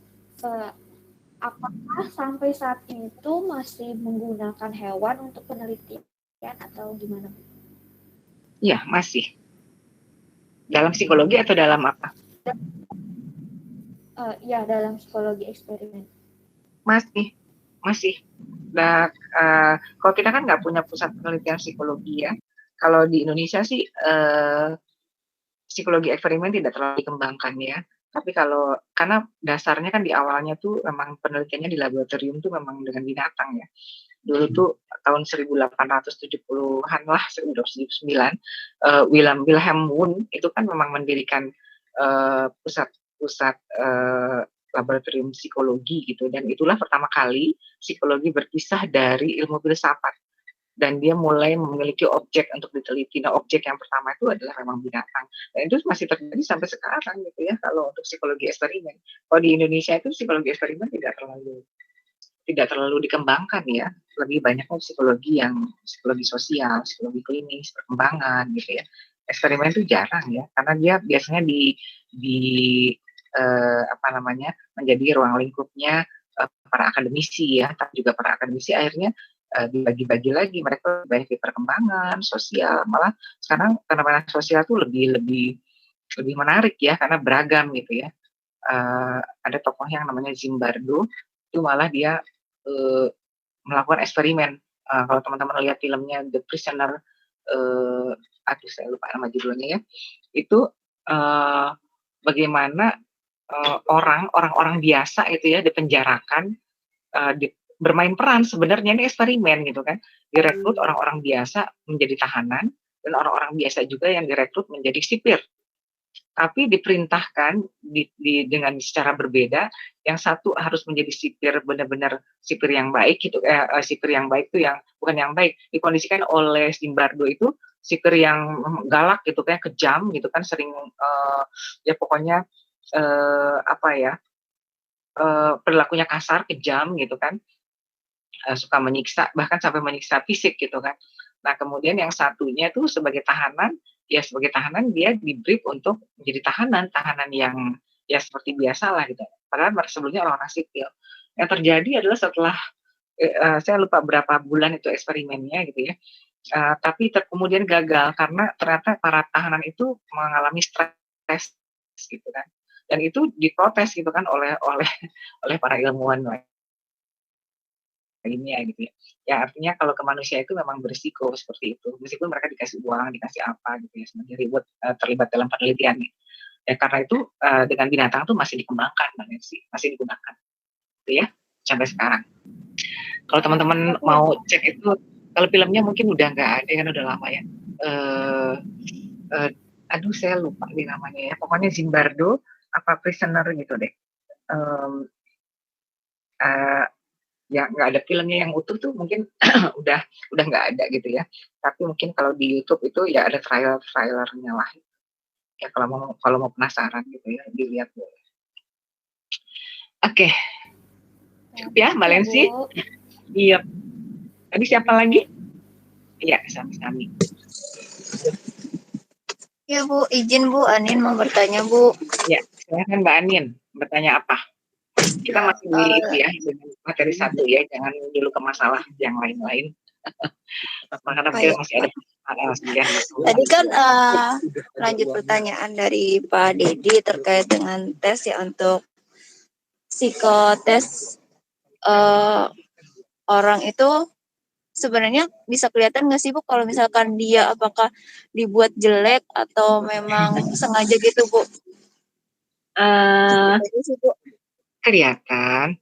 Apakah sampai saat itu masih menggunakan hewan untuk penelitian atau gimana Bu? Ya, masih. Dalam psikologi atau dalam apa? Ya, dalam psikologi eksperimen. Masih. Nah, kalau kita kan nggak punya pusat penelitian psikologi ya. Kalau di Indonesia sih psikologi eksperimen tidak terlalu dikembangkan ya. Tapi karena dasarnya kan di awalnya tuh memang penelitiannya di laboratorium tuh memang dengan binatang ya. Dulu tuh tahun 1870-an lah, 1879, Wilhelm Wundt itu kan memang mendirikan pusat laboratorium psikologi gitu, dan itulah pertama kali psikologi berpisah dari ilmu filsafat dan dia mulai memiliki objek untuk diteliti. Nah, objek yang pertama itu adalah memang binatang. Dan itu masih terjadi sampai sekarang gitu ya kalau untuk psikologi eksperimen. Kalau di Indonesia itu psikologi eksperimen tidak terlalu dikembangkan ya. Lebih banyaknya psikologi sosial, psikologi klinis, perkembangan gitu ya. Eksperimen itu jarang ya, karena dia biasanya menjadi ruang lingkupnya para akademisi ya, tapi juga para akademisi akhirnya dibagi-bagi lagi, mereka banyak di perkembangan sosial, malah sekarang fenomena sosial tuh lebih menarik ya karena beragam gitu ya. Ada tokoh yang namanya Zimbardo, itu malah dia melakukan eksperimen. Kalau teman-teman lihat filmnya The Prisoner, saya lupa nama judulnya ya, itu bagaimana orang-orang biasa itu ya dipenjarakan, bermain peran sebenarnya ini eksperimen gitu kan, direkrut orang-orang biasa menjadi tahanan dan orang-orang biasa juga yang direkrut menjadi sipir, tapi diperintahkan dengan secara berbeda. Yang satu harus menjadi sipir benar-benar sipir yang baik gitu, sipir yang baik itu yang bukan yang baik, dikondisikan oleh Zimbardo itu sipir yang galak gitu kan, kejam gitu kan, sering ya pokoknya perilakunya kasar, kejam gitu kan, suka menyiksa, bahkan sampai menyiksa fisik gitu kan. Nah kemudian yang satunya itu sebagai tahanan dia di-brief untuk menjadi tahanan yang ya seperti biasa lah gitu. Padahal sebelumnya orang-orang sipil. Yang terjadi adalah setelah saya lupa berapa bulan itu eksperimennya gitu ya. Tapi kemudian gagal karena ternyata para tahanan itu mengalami stres gitu kan. Dan itu diprotes gitu kan oleh para ilmuwan lainnya gitu ya. Ya artinya kalau ke manusia itu memang berisiko seperti itu. Meskipun mereka dikasih uang, dikasih apa gitu ya, sebenarnya ribut terlibat dalam penelitian gitu. Ya karena itu dengan binatang tuh masih dikembangkan sih, masih digunakan. Gitu ya, sampai sekarang. Kalau teman-teman mau cek itu, kalau filmnya mungkin udah nggak ada kan, udah lama ya. aduh saya lupa nih namanya ya, pokoknya Zimbardo apa Prisoner gitu deh. Ya nggak ada filmnya yang utuh tuh mungkin udah nggak ada gitu ya. Tapi mungkin kalau di YouTube itu ya ada trailernya lah. Ya kalau mau penasaran gitu ya dilihat boleh. Oke. Cukup ya Mbak Lensi. Iya. Tadi siapa lagi? Iya, Sami. Ya Bu, izin Bu, Anin mau bertanya Bu. Ya, silakan Mbak Anin. Bertanya apa? Kita masih di itu ya, dengan materi satu ya, jangan dulu ke masalah yang lain-lain. Karena masih ada sekian. Tadi kan lanjut pertanyaan dari Pak Dedi terkait dengan tes ya untuk psikotes orang itu sebenarnya bisa kelihatan nggak sih Bu kalau misalkan dia apakah dibuat jelek atau memang sengaja gitu Bu? Kelihatan.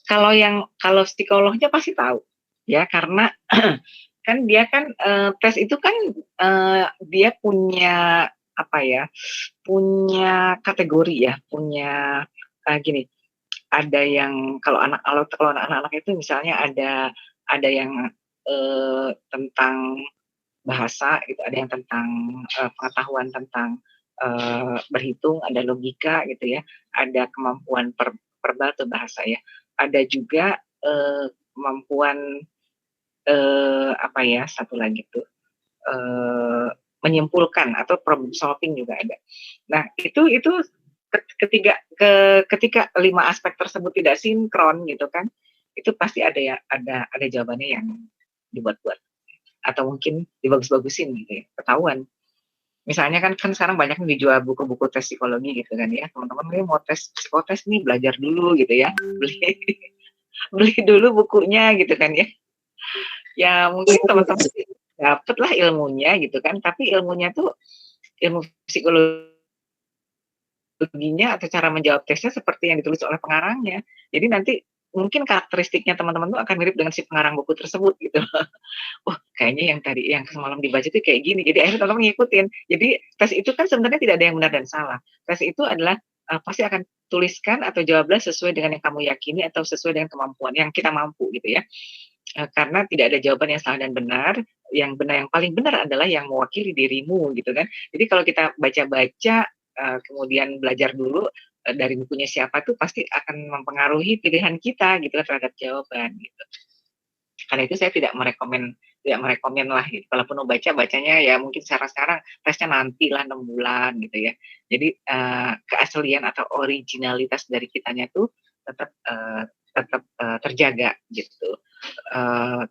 Kalau psikolognya pasti tahu ya, karena kan dia kan tes itu kan dia punya apa ya, punya kategori ya, punya gini, ada yang kalau anak-anak itu misalnya ada yang tentang bahasa gitu, ada yang tentang pengetahuan tentang berhitung, ada logika gitu ya, ada kemampuan verbal atau bahasa ya, ada juga kemampuan apa ya, satu lagi tuh menyimpulkan atau problem solving juga ada. Nah itu ketika 5 aspek tersebut tidak sinkron gitu kan, itu pasti ada jawabannya yang dibuat-buat atau mungkin dibagus-bagusin gitu ya, ketahuan. Misalnya kan sekarang banyak nih dijual buku-buku tes psikologi gitu kan ya, teman-teman nih mau tes psikotes nih, belajar dulu gitu ya, beli dulu bukunya gitu kan ya. Ya mungkin teman-teman dapet lah ilmunya gitu kan, tapi ilmunya tuh ilmu psikologinya atau cara menjawab tesnya seperti yang ditulis oleh pengarangnya. Jadi nanti mungkin karakteristiknya teman-teman tuh akan mirip dengan si pengarang buku tersebut gitu. Kayaknya yang semalam dibaca itu kayak gini. Jadi akhirnya teman-teman ngikutin. Jadi tes itu kan sebenarnya tidak ada yang benar dan salah. Tes itu adalah pasti akan tuliskan atau jawablah sesuai dengan yang kamu yakini atau sesuai dengan kemampuan yang kita mampu gitu ya. Karena tidak ada jawaban yang salah dan benar. Yang benar, yang paling benar adalah yang mewakili dirimu gitu kan. Jadi kalau kita baca-baca kemudian belajar dulu dari bukunya siapa tuh pasti akan mempengaruhi pilihan kita gitu terhadap jawaban gitu. Karena itu saya tidak merekomen lah gitu. Kalaupun mau bacanya ya mungkin sekarang tesnya nanti lah 6 bulan gitu ya. Jadi keaslian atau originalitas dari kitanya tuh tetap terjaga gitu.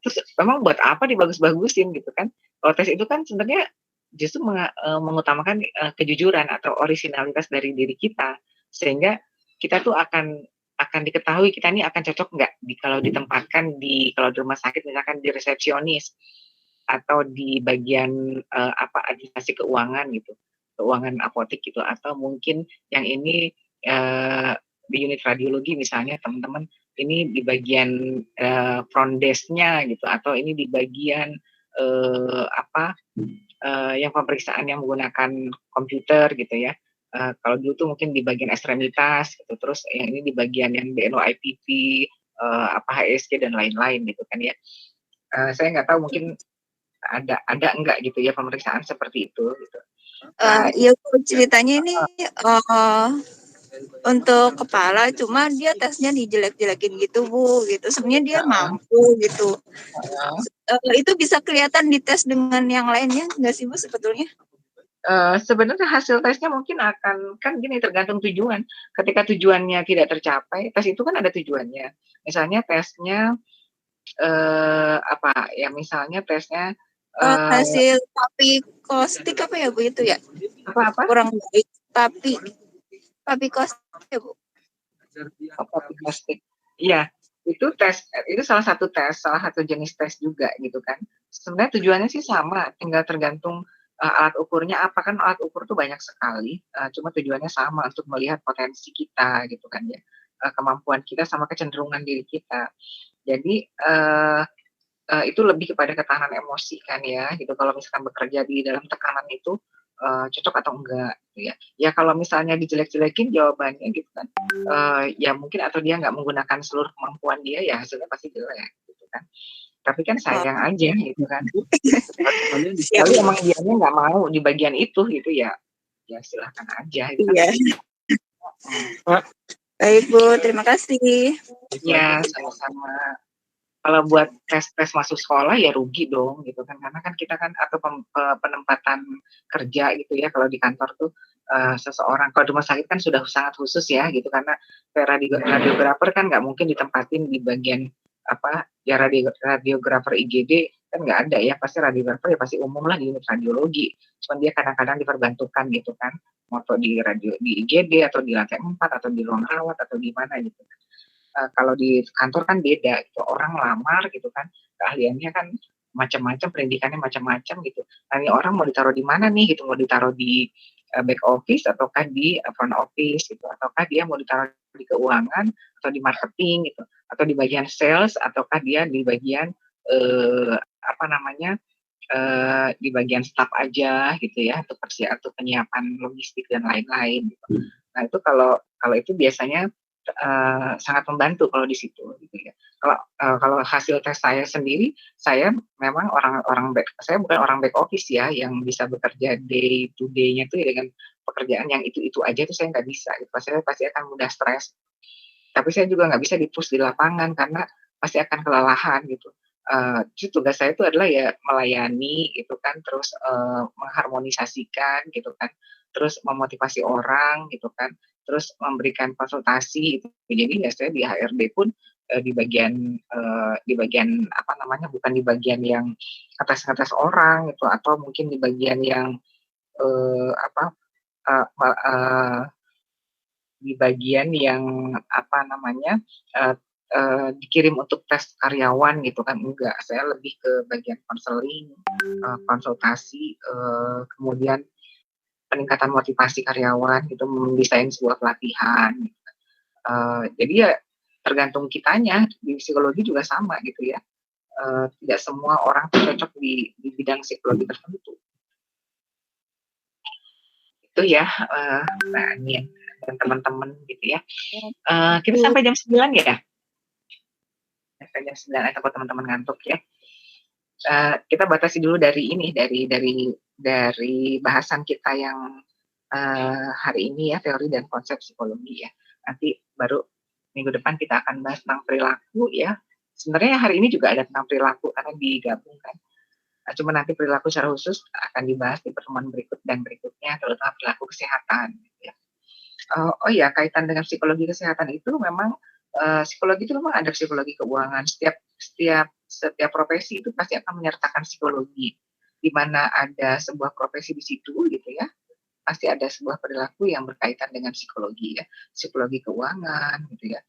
Terus memang buat apa dibagus-bagusin gitu kan? Kalau tes itu kan sebenarnya justru mengutamakan kejujuran atau originalitas dari diri kita, sehingga kita tuh akan diketahui kita ini akan cocok nggak kalau ditempatkan kalau di rumah sakit misalkan di resepsionis atau di bagian administrasi keuangan gitu, keuangan apotek gitu, atau mungkin yang ini di unit radiologi misalnya teman-teman ini di bagian front desk-nya gitu, atau ini di bagian yang pemeriksaan yang menggunakan komputer gitu ya. Kalau dulu tuh mungkin di bagian ekstremitas gitu, terus yang ini di bagian yang BNO-IPP, HSG dan lain-lain gitu kan ya. Saya nggak tahu mungkin ada enggak gitu ya pemeriksaan seperti itu gitu. Iya ceritanya ini untuk kepala, cuma dia tesnya dijelek-jelekin gitu Bu, gitu. Sebenarnya dia mampu gitu. Itu bisa kelihatan di tes dengan yang lainnya nggak sih Bu sebetulnya? Sebenarnya hasil tesnya mungkin akan kan gini, tergantung tujuan. Ketika tujuannya tidak tercapai, tes itu kan ada tujuannya. Misalnya tesnya misalnya tesnya hasil papikostik apa ya Bu itu ya? Apa? Kurang baik. Papikostik ya Bu? Papikostik. Iya, itu salah satu jenis tes juga gitu kan. Sebenarnya tujuannya sih sama, tinggal tergantung alat ukurnya apa, kan alat ukur tuh banyak sekali, cuma tujuannya sama untuk melihat potensi kita gitu kan ya, kemampuan kita sama kecenderungan diri kita. Jadi itu lebih kepada ketahanan emosi kan ya gitu. Kalau misalkan bekerja di dalam tekanan itu cocok atau enggak gitu ya. Ya kalau misalnya dijelek-jelekin jawabannya gitu kan, ya mungkin atau dia nggak menggunakan seluruh kemampuan dia, ya hasilnya pasti jelek gitu kan. Tapi kan Oh, sayang aja gitu kan. siap. Tapi emang dianya nggak mau di bagian itu gitu ya silahkan aja itu kan. Iya. Baik Bu, terima kasih. Ya sama-sama. Kalau buat tes masuk sekolah ya rugi dong gitu kan, karena kan kita kan atau penempatan kerja gitu ya, kalau di kantor tuh seseorang, kalau di rumah sakit kan sudah sangat khusus ya gitu, karena radiografer kan nggak mungkin ditempatin di bagian apa ya, radiografer IGD kan nggak ada ya, pasti radiografer ya pasti umum lah di unit radiologi, cuman dia kadang-kadang diperbantukan gitu kan, mau di IGD atau di lantai 4 atau di ruang rawat atau di mana gitu. Kalau di kantor kan beda gitu, orang lamar gitu kan, keahliannya kan macam-macam, pendidikannya macam-macam gitu. Nah, ini orang mau ditaruh di mana nih gitu, mau ditaruh di back office ataukah di front office gitu, ataukah dia mau ditaruh di keuangan atau di marketing gitu, atau di bagian sales ataukah dia di bagian apa namanya di bagian staff aja gitu ya, untuk penyiapan logistik dan lain-lain gitu. Nah itu kalau itu biasanya sangat membantu kalau di situ gitu ya. Kalau hasil tes saya sendiri, saya memang saya bukan orang back office ya, yang bisa bekerja day to day-nya tuh ya dengan pekerjaan yang itu aja tuh saya nggak bisa. Gitu. Saya pasti akan mudah stres. Tapi saya juga nggak bisa di-push di lapangan karena pasti akan kelelahan gitu. Jadi tugas saya itu adalah ya melayani gitu kan, terus mengharmonisasikan gitu kan, terus memotivasi orang gitu kan, terus memberikan konsultasi gitu. Jadi ya saya di HRD pun di bagian apa namanya, bukan di bagian yang atas orang gitu, atau mungkin di bagian yang apa di bagian yang apa namanya dikirim untuk tes karyawan gitu kan, enggak, saya lebih ke bagian konseling, konsultasi, kemudian peningkatan motivasi karyawan gitu, mendesain sebuah pelatihan. Jadi ya tergantung kitanya, di psikologi juga sama gitu ya. Tidak semua orang tuh cocok di bidang psikologi tertentu. Itu ya, Mbak Anin dan teman-teman gitu ya. Kita sampai jam 9 ya? Sampai jam 9 atau teman-teman ngantuk ya. Kita batasi dulu dari ini, dari bahasan kita yang hari ini ya, teori dan konsep psikologi ya. Nanti baru minggu depan kita akan bahas tentang perilaku ya. Sebenarnya hari ini juga ada tentang perilaku karena digabungkan. Cuma nanti perilaku secara khusus akan dibahas di pertemuan berikut dan berikutnya, terutama perilaku kesehatan. Ya. Oh ya, kaitan dengan psikologi kesehatan itu memang psikologi itu memang ada psikologi keuangan. Setiap profesi itu pasti akan menyertakan psikologi. Di mana ada sebuah profesi di situ gitu ya, pasti ada sebuah perilaku yang berkaitan dengan psikologi ya, psikologi keuangan gitu ya,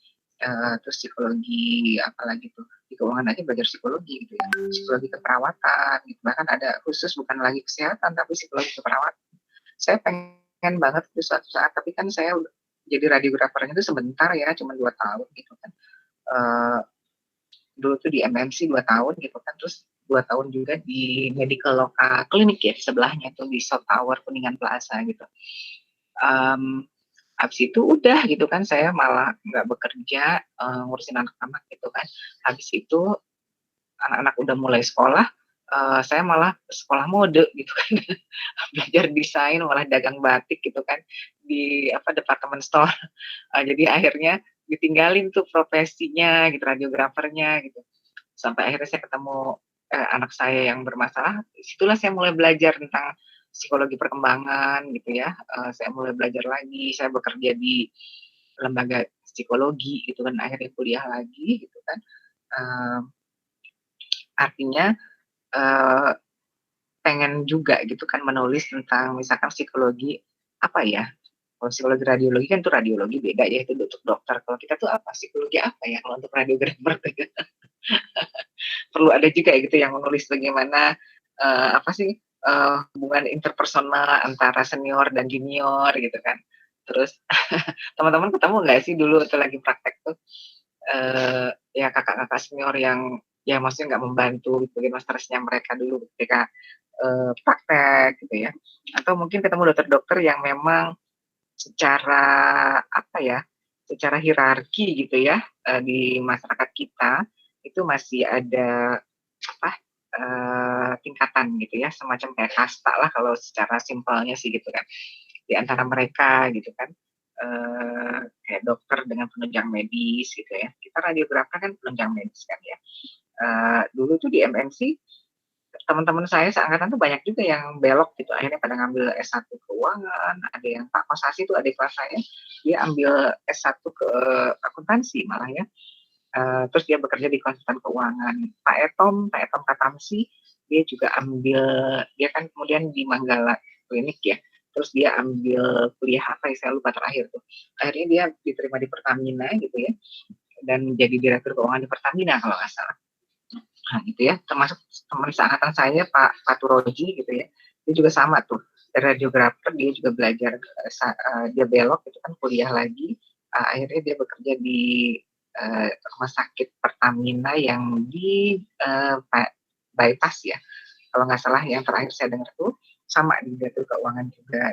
terus psikologi apalagi tuh, di keuangan aja belajar psikologi gitu ya, psikologi keperawatan gitu. Bahkan ada khusus bukan lagi kesehatan tapi psikologi keperawatan. Saya pengen banget itu suatu saat, tapi kan saya udah jadi radiografernya itu sebentar ya, cuma 2 tahun gitu kan. Dulu tuh di MMC 2 tahun gitu kan, terus 2 tahun juga di medical local klinik ya, di sebelahnya tuh di South Tower Kuningan Plaza gitu. Habis itu udah gitu kan, saya malah nggak bekerja, ngurusin anak-anak gitu kan. Habis itu anak-anak udah mulai sekolah, saya malah sekolah mode gitu kan. Belajar desain, malah dagang batik gitu kan, di department store. Jadi akhirnya ditinggalin tuh profesinya gitu, radiografernya gitu. Sampai akhirnya saya ketemu anak saya yang bermasalah, disitulah saya mulai belajar tentang psikologi perkembangan gitu ya. Saya mulai belajar lagi, saya bekerja di lembaga psikologi gitu kan, akhirnya kuliah lagi gitu kan. Artinya pengen juga gitu kan menulis tentang misalkan psikologi apa ya, kalau psikologi radiologi kan tuh radiologi beda ya, itu untuk dokter. Kalau kita tuh apa, psikologi apa ya kalau untuk radiografer tuh. Perlu ada juga gitu yang menulis bagaimana apa sih hubungan interpersonal antara senior dan junior gitu kan. Terus teman-teman ketemu nggak sih dulu tuh lagi praktek tuh ya kakak-kakak senior yang ya maksudnya nggak membantu bagaimana stresnya mereka dulu ketika praktek gitu ya, atau mungkin ketemu dokter-dokter yang memang secara apa ya, secara hierarki gitu ya, di masyarakat kita itu masih ada apa, tingkatan gitu ya, semacam kayak kasta lah kalau secara simpelnya sih gitu kan, di antara mereka gitu kan, kayak dokter dengan penunjang medis gitu ya, kita radiografer kan penunjang medis kan ya. Dulu tuh di MNC teman-teman saya seangkatan tuh banyak juga yang belok gitu, akhirnya pada ngambil S1 keuangan, ada yang Pak Kosasi tuh adik kelas saya, dia ambil S1 ke akuntansi malah ya, terus dia bekerja di konsultan keuangan. Pak Etom Katamsi, dia juga ambil, dia kan kemudian di Manggala Klinik ya, terus dia ambil kuliah apa ya, saya lupa terakhir tuh. Akhirnya dia diterima di Pertamina gitu ya, dan jadi direktur keuangan di Pertamina kalau nggak salah. Nah, gitu ya, termasuk teman seangkatan saya Pak Paturoji gitu ya, dia juga sama tuh, radiografer, dia juga belajar, dia belok itu kan kuliah lagi, akhirnya dia bekerja di rumah sakit Pertamina yang di Bypass ya, kalau nggak salah yang terakhir saya dengar tuh sama di direktur keuangan juga.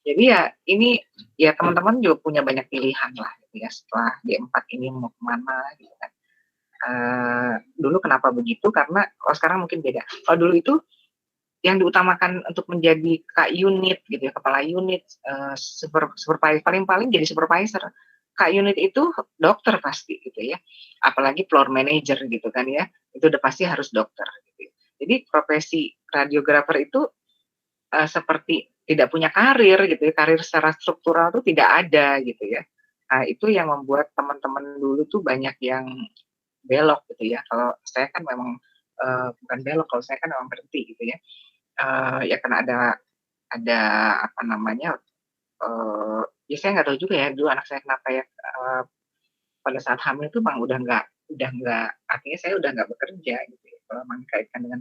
Jadi ya ini ya teman-teman juga punya banyak pilihan lah gitu ya setelah D4 ini mau kemana gitu kan. Dulu kenapa begitu? Karena kalau sekarang mungkin beda. Kalau dulu itu yang diutamakan untuk menjadi unit gitu ya, kepala unit, supervisor, paling jadi supervisor. Unit itu dokter pasti gitu ya. Apalagi floor manager gitu kan ya. Itu udah pasti harus dokter gitu. Jadi profesi radiografer itu seperti tidak punya karir gitu ya. Karir secara struktural itu tidak ada gitu ya. Itu yang membuat teman-teman dulu tuh banyak yang belok gitu ya. Kalau saya kan memang bukan belok, kalau saya kan memang berhenti gitu ya. Ya karena ada apa namanya, ya saya nggak tahu juga ya dulu anak saya kenapa ya, pada saat hamil itu memang udah nggak, artinya saya udah nggak bekerja gitu ya, kalau memang dikaitkan dengan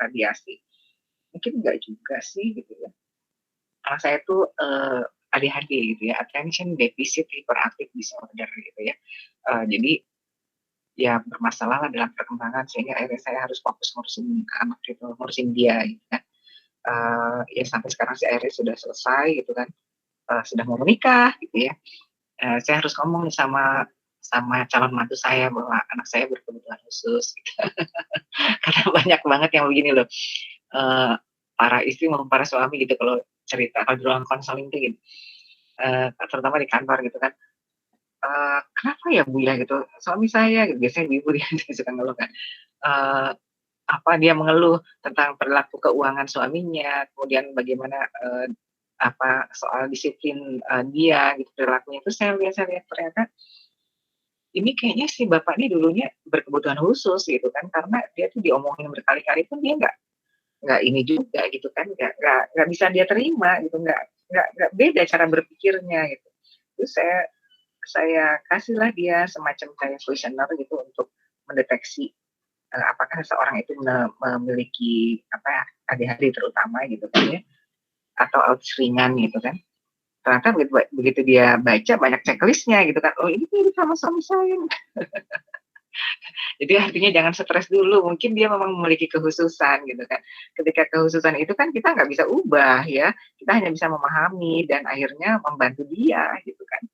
radiasi. Mungkin nggak juga sih gitu ya. Anak saya tuh ADHD gitu ya, attention deficit hyperactive disorder gitu ya. Jadi ya bermasalah lah dalam perkembangan sehingga akhirnya saya harus fokus ngurusin anak gitu, ngurusin dia gitu kan. Ya sampai sekarang sih akhirnya sudah selesai gitu kan, sudah mau menikah gitu ya. Saya harus ngomong nih sama calon mantu saya bahwa anak saya berkebutuhan khusus gitu. Karena banyak banget yang begini loh, para istri maupun para suami gitu kalau cerita, kalau di ruang konseling tuh gitu, terutama di kantor gitu kan. Kenapa ya Bu ya gitu, suami saya gitu, biasanya ibu dia suka ngeluh kan, dia mengeluh tentang perilaku keuangan suaminya, kemudian bagaimana, soal disiplin, dia gitu perilakunya, terus saya lihat ternyata ini kayaknya si bapak ini dulunya berkebutuhan khusus gitu kan, karena dia tuh diomongin berkali-kali pun dia nggak ini juga gitu kan, nggak bisa dia terima gitu, nggak beda cara berpikirnya gitu. Terus saya kasihlah dia semacam kayak kuesioner gitu untuk mendeteksi apakah seseorang itu memiliki ADHD terutama gitu kan ya, atau autis ringan gitu kan. Ternyata begitu dia baca banyak checklistnya gitu kan, oh ini mirip sama suami saya. Jadi artinya jangan stres dulu, mungkin dia memang memiliki kekhususan gitu kan. Ketika kekhususan itu kan kita nggak bisa ubah ya, kita hanya bisa memahami dan akhirnya membantu dia gitu kan.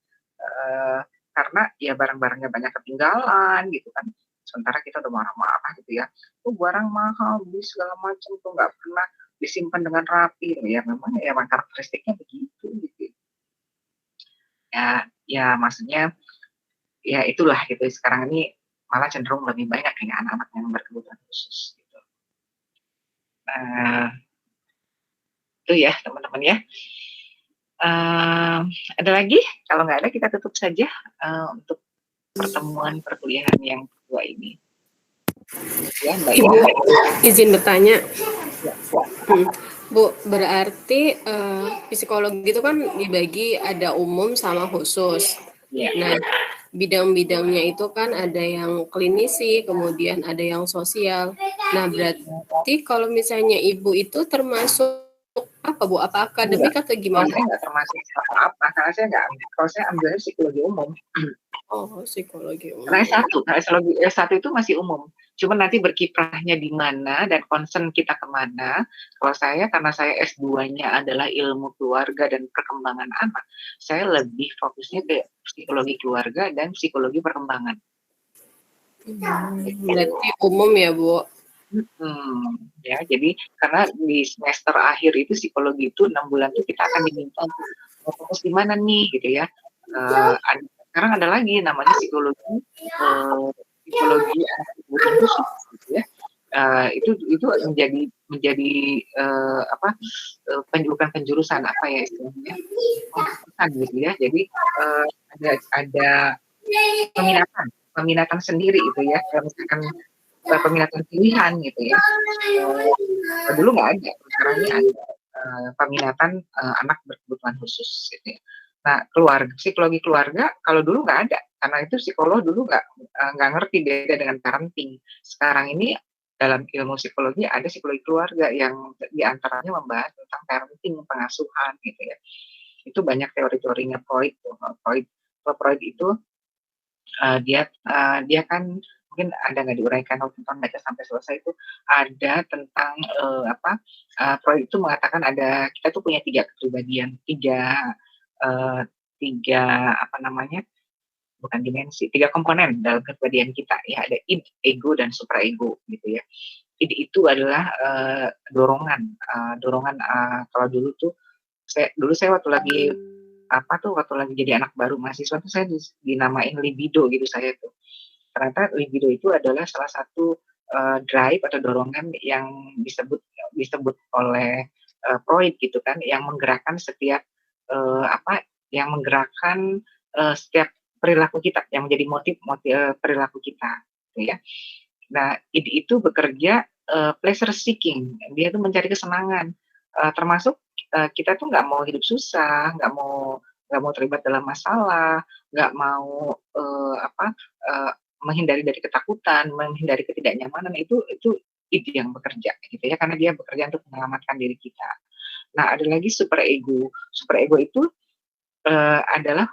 Karena ya barang-barangnya banyak ketinggalan gitu kan, sementara kita udah marah-marah gitu ya, barang mahal beli segala macam tuh nggak pernah disimpan dengan rapi ya, memang karakteristiknya begitu gitu ya maksudnya ya itulah gitu, sekarang ini malah cenderung lebih banyak kayak anak-anak yang berkebutuhan khusus gitu. Itu ya teman-teman ya. Ada lagi? Kalau nggak ada kita tutup saja untuk pertemuan perkuliahan yang kedua ini. Ya, Mbak Ibu, izin bertanya. Bu, berarti psikologi itu kan dibagi ada umum sama khusus. Ya. Nah, bidang-bidangnya itu kan ada yang klinisi, kemudian ada yang sosial. Nah, berarti kalau misalnya Ibu itu termasuk Apa Bu? Apa Enggak, akademik atau kalau gimana? saya nggak termasuk apa-apa, karena saya nggak, kalau saya ambilnya psikologi umum. Oh, psikologi Karena umum. S1 itu masih umum. Cuma nanti berkiprahnya di mana dan concern kita kemana. Kalau saya, karena saya S2-nya adalah ilmu keluarga dan perkembangan anak, saya lebih fokusnya ke psikologi keluarga dan psikologi perkembangan. Berarti umum ya Bu? Ya, jadi karena di semester akhir itu psikologi itu 6 bulan itu kita akan diminta untuk fokus di mana nih gitu ya. Sekarang ada lagi namanya psikologi anak kebutuhan khusus gitu ya. Itu menjadi bukan penjurusan apa ya istilahnya, penjurusan gitu ya. Jadi ada peminatan sendiri itu ya. Kalau misalkan peminatan pilihan gitu ya. Dulu nggak ada, sekarang ini ada peminatan anak berkebutuhan khusus gitu ya. Nah, psikologi keluarga kalau dulu nggak ada, karena itu psikolog dulu nggak ngerti beda dengan parenting. Sekarang ini dalam ilmu psikologi ada psikologi keluarga yang diantaranya membahas tentang parenting, pengasuhan gitu ya. Itu banyak teori-teorinya Freud. Freud itu dia kan mungkin ada nggak diuraikan waktu baca sampai selesai itu ada tentang Freud itu mengatakan kita tuh punya tiga kepribadian, tiga komponen dalam kepribadian kita ya, ada id, ego dan supraego gitu ya. Id itu adalah dorongan kalau dulu saya waktu lagi jadi anak baru mahasiswa tuh saya dinamain libido gitu saya tuh. Ternyata libido itu adalah salah satu drive atau dorongan yang disebut oleh Freud gitu kan, yang menggerakkan setiap setiap perilaku kita, yang menjadi motif perilaku kita, gitu ya. Nah, itu bekerja pleasure seeking, dia tuh mencari kesenangan, termasuk kita tuh nggak mau hidup susah, nggak mau terlibat dalam masalah, nggak mau menghindari dari ketakutan, menghindari ketidaknyamanan, itu ide yang bekerja gitu ya, karena dia bekerja untuk menyelamatkan diri kita. Nah, ada lagi superego. Superego itu adalah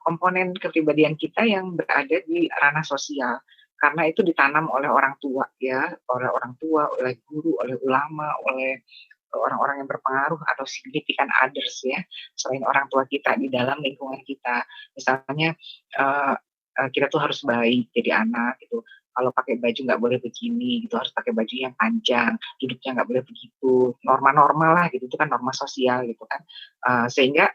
komponen kepribadian kita yang berada di ranah sosial, karena itu ditanam oleh orang tua ya, oleh guru, oleh ulama, oleh orang-orang yang berpengaruh atau significant others ya, selain orang tua kita di dalam lingkungan kita. Misalnya kita tuh harus baik jadi anak gitu. Kalau pakai baju nggak boleh begini gitu, harus pakai baju yang panjang, duduknya nggak boleh begitu, norma-norma lah gitu, itu kan norma sosial gitu kan. Sehingga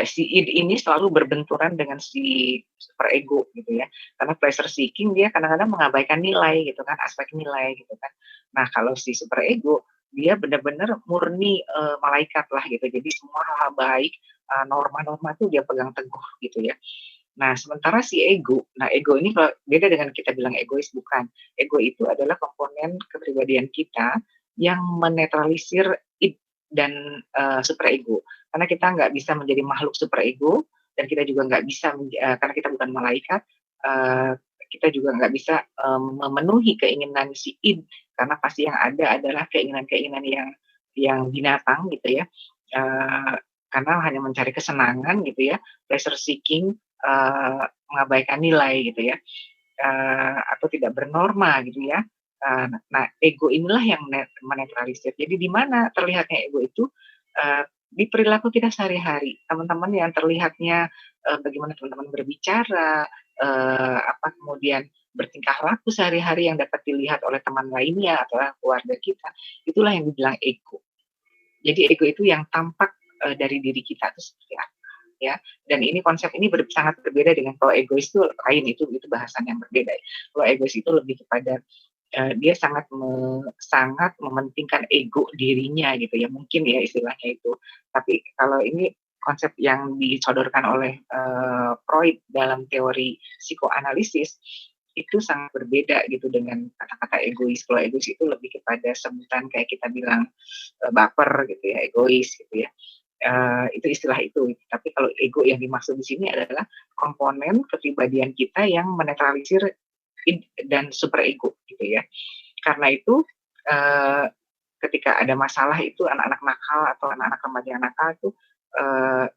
si id ini selalu berbenturan dengan si superego gitu ya, karena pleasure seeking dia kadang-kadang mengabaikan nilai gitu kan, aspek nilai gitu kan. Nah, kalau si superego dia benar-benar murni malaikat lah gitu, jadi semua hal baik, norma-norma itu dia pegang teguh gitu ya. Nah, sementara si ego, ego ini kalau beda dengan kita bilang egois, bukan. Ego itu adalah komponen kepribadian kita yang menetralisir id dan superego. Karena kita nggak bisa menjadi makhluk superego, dan kita juga nggak bisa, karena kita bukan malaikat, kita juga nggak bisa memenuhi keinginan si id, karena pasti yang ada adalah keinginan-keinginan yang binatang gitu ya. Karena hanya mencari kesenangan gitu ya, pleasure seeking, mengabaikan nilai gitu ya, atau tidak bernorma gitu ya. Nah, ego inilah yang menetralisir. Jadi di mana terlihatnya ego itu? Di perilaku kita sehari-hari. Teman-teman yang terlihatnya bagaimana teman-teman berbicara, kemudian bertingkah laku sehari-hari yang dapat dilihat oleh teman lainnya atau keluarga kita, itulah yang dibilang ego. Jadi ego itu yang tampak dari diri kita itu seperti apa ya. Dan ini konsep ini sangat berbeda dengan kalau egois itu lain, itu bahasan yang berbeda. Kalau egois itu lebih kepada dia sangat mementingkan ego dirinya gitu ya, mungkin ya istilahnya itu. Tapi kalau ini konsep yang disodorkan oleh Freud dalam teori psikoanalisis itu sangat berbeda gitu dengan kata-kata egois. Kalau egois itu lebih kepada sebutan kayak kita bilang baper gitu ya, egois gitu ya. Itu istilah itu. Tapi kalau ego yang dimaksud di sini adalah komponen kepribadian kita yang menetralisir id dan superego gitu ya. Karena itu ketika ada masalah itu anak-anak nakal atau anak-anak remaja yang nakal itu,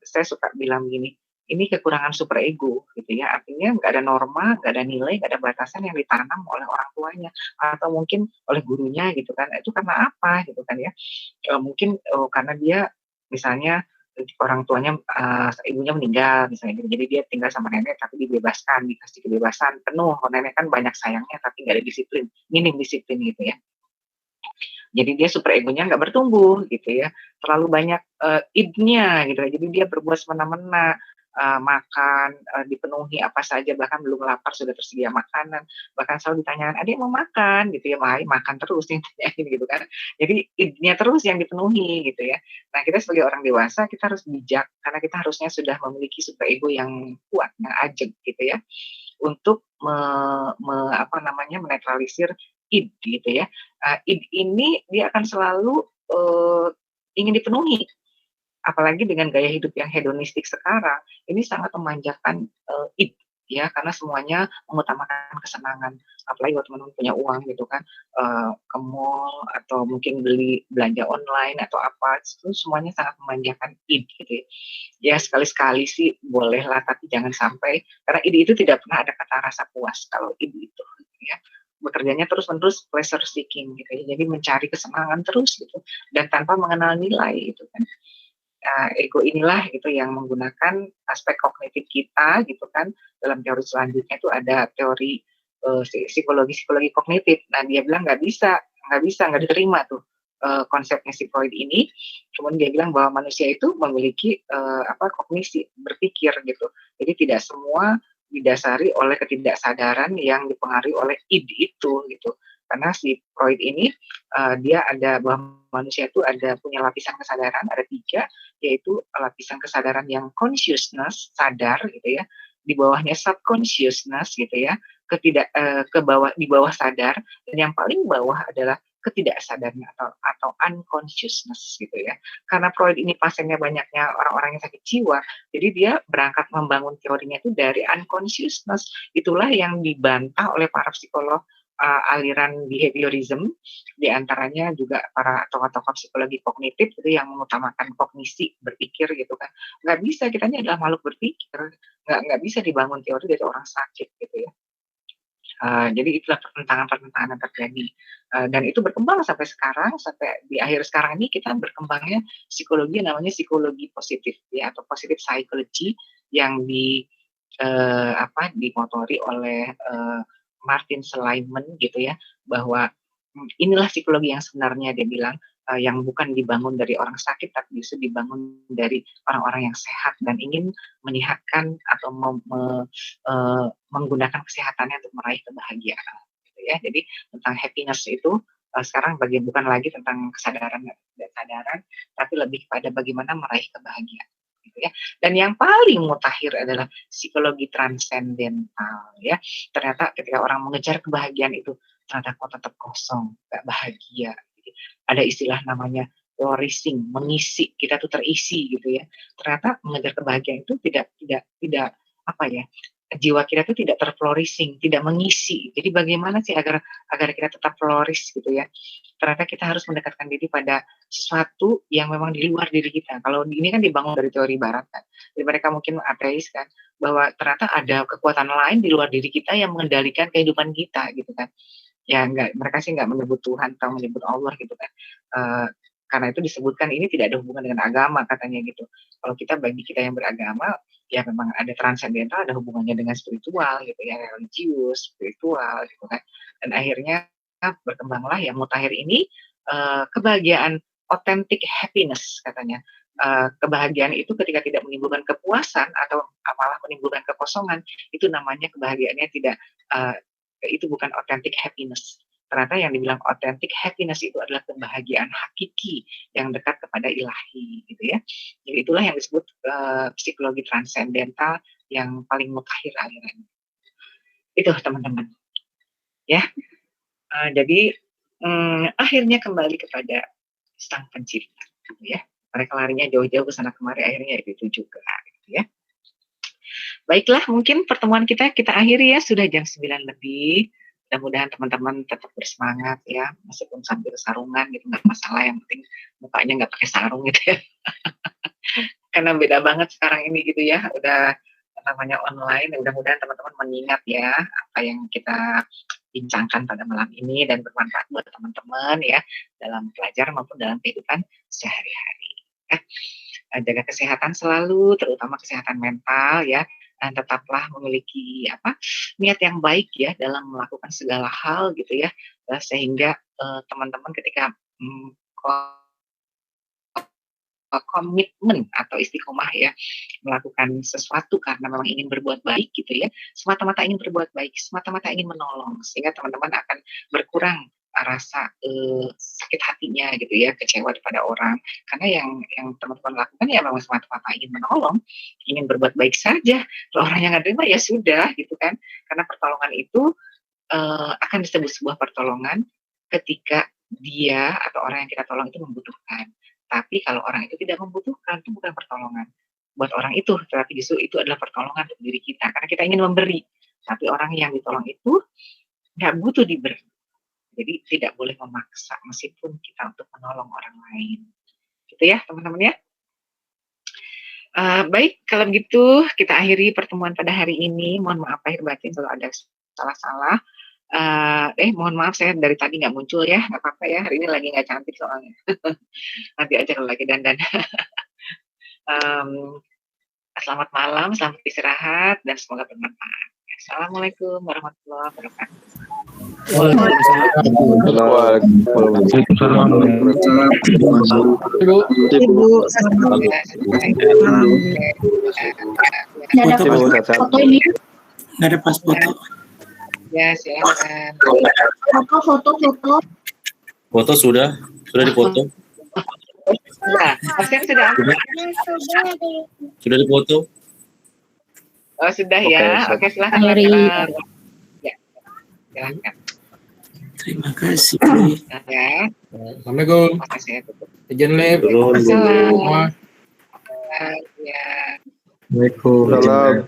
saya suka bilang gini, ini kekurangan superego gitu ya, artinya nggak ada norma, nggak ada nilai, nggak ada batasan yang ditanam oleh orang tuanya atau mungkin oleh gurunya gitu kan, itu karena apa gitu kan ya, mungkin, karena dia misalnya orang tuanya, ibunya meninggal misalnya gitu, jadi dia tinggal sama nenek tapi dibebaskan, dikasih kebebasan penuh, nenek kan banyak sayangnya tapi nggak ada disiplin, minim disiplin gitu ya. Jadi dia super egonya nggak bertumbuh gitu ya, terlalu banyak, id-nya gitu ya, jadi dia berbuat semena-mena, makan, dipenuhi apa saja bahkan belum lapar sudah tersedia makanan, bahkan selalu ditanyakan, "Adek mau makan?" gitu ya, makan terus yang ditanyain gitu kan. Jadi id-nya terus yang dipenuhi gitu ya. Nah kita sebagai orang dewasa kita harus bijak, karena kita harusnya sudah memiliki super ego yang kuat, yang ajeg gitu ya, untuk apa namanya, menetralisir id gitu ya. Id ini dia akan selalu, ingin dipenuhi, apalagi dengan gaya hidup yang hedonistik sekarang, ini sangat memanjakan, id ya, karena semuanya mengutamakan kesenangan. Apalagi kalau teman-teman punya uang gitu kan, ke mall atau mungkin belanja online atau apa, itu semuanya sangat memanjakan id gitu ya. Ya sekali-sekali sih bolehlah, tapi jangan sampai karena ide itu tidak pernah ada kata rasa puas kalau ide itu gitu ya. Bekerjanya terus-menerus pleasure seeking gitu ya. Jadi mencari kesenangan terus gitu dan tanpa mengenal nilai gitu kan. Ego inilah gitu yang menggunakan aspek kognitif kita gitu kan. Dalam teori selanjutnya itu ada teori psikologi kognitif. Nah dia bilang nggak diterima tuh konsepnya si Freud ini. Kemudian dia bilang bahwa manusia itu memiliki kognisi berpikir gitu. Jadi tidak semua didasari oleh ketidaksadaran yang dipengaruhi oleh id itu gitu. Karena si Freud ini dia ada bahwa manusia itu punya lapisan kesadaran ada 3, yaitu lapisan kesadaran yang consciousness, sadar gitu ya, di bawahnya subconsciousness gitu ya, di bawah sadar, dan yang paling bawah adalah ketidaksadarnya atau unconsciousness gitu ya. Karena Freud ini pasiennya banyaknya orang-orang yang sakit jiwa, jadi dia berangkat membangun teorinya itu dari unconsciousness. Itulah yang dibantah oleh para psikolog aliran behaviorism, di antaranya juga para tokoh-tokoh psikologi kognitif itu yang mengutamakan kognisi berpikir gitu kan. Nggak bisa, kita ini adalah makhluk berpikir, nggak bisa dibangun teori dari orang sakit gitu ya. Jadi itulah pertentangan-pertentangan yang terjadi, dan itu berkembang sampai sekarang, sampai di akhir sekarang ini kita berkembangnya psikologi yang namanya psikologi positif ya, atau positive psychology yang dimotori oleh Martin Seligman gitu ya, bahwa inilah psikologi yang sebenarnya dia bilang, yang bukan dibangun dari orang sakit tapi justru dibangun dari orang-orang yang sehat dan ingin menyehatkan atau menggunakan kesehatannya untuk meraih kebahagiaan gitu ya. Jadi tentang happiness itu sekarang bukan lagi tentang kesadaran dan kesadaran, tapi lebih kepada bagaimana meraih kebahagiaan gitu ya. Dan yang paling mutakhir adalah psikologi transendental ya. Ternyata ketika orang mengejar kebahagiaan itu ternyata kok tetap kosong, nggak bahagia. Jadi, ada istilah namanya flourishing, mengisi, kita tuh terisi gitu ya. Ternyata mengejar kebahagiaan itu tidak jiwa kita tuh tidak terflourishing, tidak mengisi. Jadi bagaimana sih agar kita tetap flourish gitu ya? Ternyata kita harus mendekatkan diri pada sesuatu yang memang di luar diri kita. Kalau ini kan dibangun dari teori barat kan. Jadi mereka mungkin ateis kan, bahwa ternyata ada kekuatan lain di luar diri kita yang mengendalikan kehidupan kita gitu kan. Ya mereka sih nggak menyebut Tuhan atau menyebut Allah gitu kan. Karena itu disebutkan ini tidak ada hubungan dengan agama katanya gitu. Kalau bagi kita yang beragama, ya memang ada transendental, ada hubungannya dengan spiritual gitu ya, religius, spiritual gitu kan. Dan akhirnya berkembanglah yang mutakhir ini kebahagiaan authentic happiness katanya. Kebahagiaan itu ketika tidak menimbulkan kepuasan atau malah menimbulkan kekosongan, itu namanya kebahagiaannya tidak itu bukan authentic happiness. Ternyata yang dibilang authentic happiness itu adalah kebahagiaan hakiki yang dekat kepada ilahi gitu ya. Jadi itulah yang disebut psikologi transendental yang paling mutakhir alirannya. Itu teman-teman. Ya. Jadi akhirnya kembali kepada sang pencipta gitu ya. Mereka larinya jauh-jauh ke sana kemari, akhirnya itu juga gitu ya. Baiklah, mungkin pertemuan kita akhiri ya, sudah jam 9 lebih. Mudah-mudahan teman-teman tetap bersemangat ya, meskipun sambil sarungan gitu nggak masalah, yang penting mukanya nggak pakai sarung gitu ya. Karena beda banget sekarang ini gitu ya, udah namanya online. Mudah-mudahan teman-teman mengingat ya apa yang kita bincangkan pada malam ini dan bermanfaat buat teman-teman ya dalam pelajaran maupun dalam kehidupan sehari-hari. Jaga kesehatan selalu, terutama kesehatan mental ya, dan tetaplah memiliki niat yang baik ya dalam melakukan segala hal gitu ya, sehingga teman-teman ketika komitmen atau istiqomah ya melakukan sesuatu karena memang ingin berbuat baik gitu ya, semata-mata ingin berbuat baik, semata-mata ingin menolong, sehingga teman-teman akan berkurang rasa sakit hatinya gitu ya, kecewa kepada orang, karena yang teman-teman lakukan ya memang semata-mata ingin menolong, ingin berbuat baik saja. Kalau orang yang nggak terima ya sudah gitu kan, karena pertolongan itu akan disebut sebuah pertolongan ketika dia atau orang yang kita tolong itu membutuhkan. Tapi kalau orang itu tidak membutuhkan, itu bukan pertolongan buat orang itu, tetapi justru itu adalah pertolongan untuk diri kita, karena kita ingin memberi. Tapi orang yang ditolong itu nggak butuh diberi. Jadi tidak boleh memaksa meskipun kita untuk menolong orang lain. Gitu ya teman-teman ya. Baik, kalau begitu kita akhiri pertemuan pada hari ini. Mohon maaf lahir batin kalau ada salah-salah. Mohon maaf saya dari tadi nggak muncul ya, nggak apa-apa ya, hari ini lagi nggak cantik soalnya. Nanti aja kalau lagi dandan. Selamat malam, selamat istirahat, dan semoga bermanfaat. Assalamualaikum warahmatullahi wabarakatuh. Foto ini nggak ada pas foto. Ya, silakan. Foto sudah dipoto. Sudah dipoto. Oh, sudah ya. Oke, silakan. Ya, silakan. Terima kasih. Ya. Assalamualaikum. Makasih ya. Izin live. Assalamualaikum. Ya. Waalaikumsalam.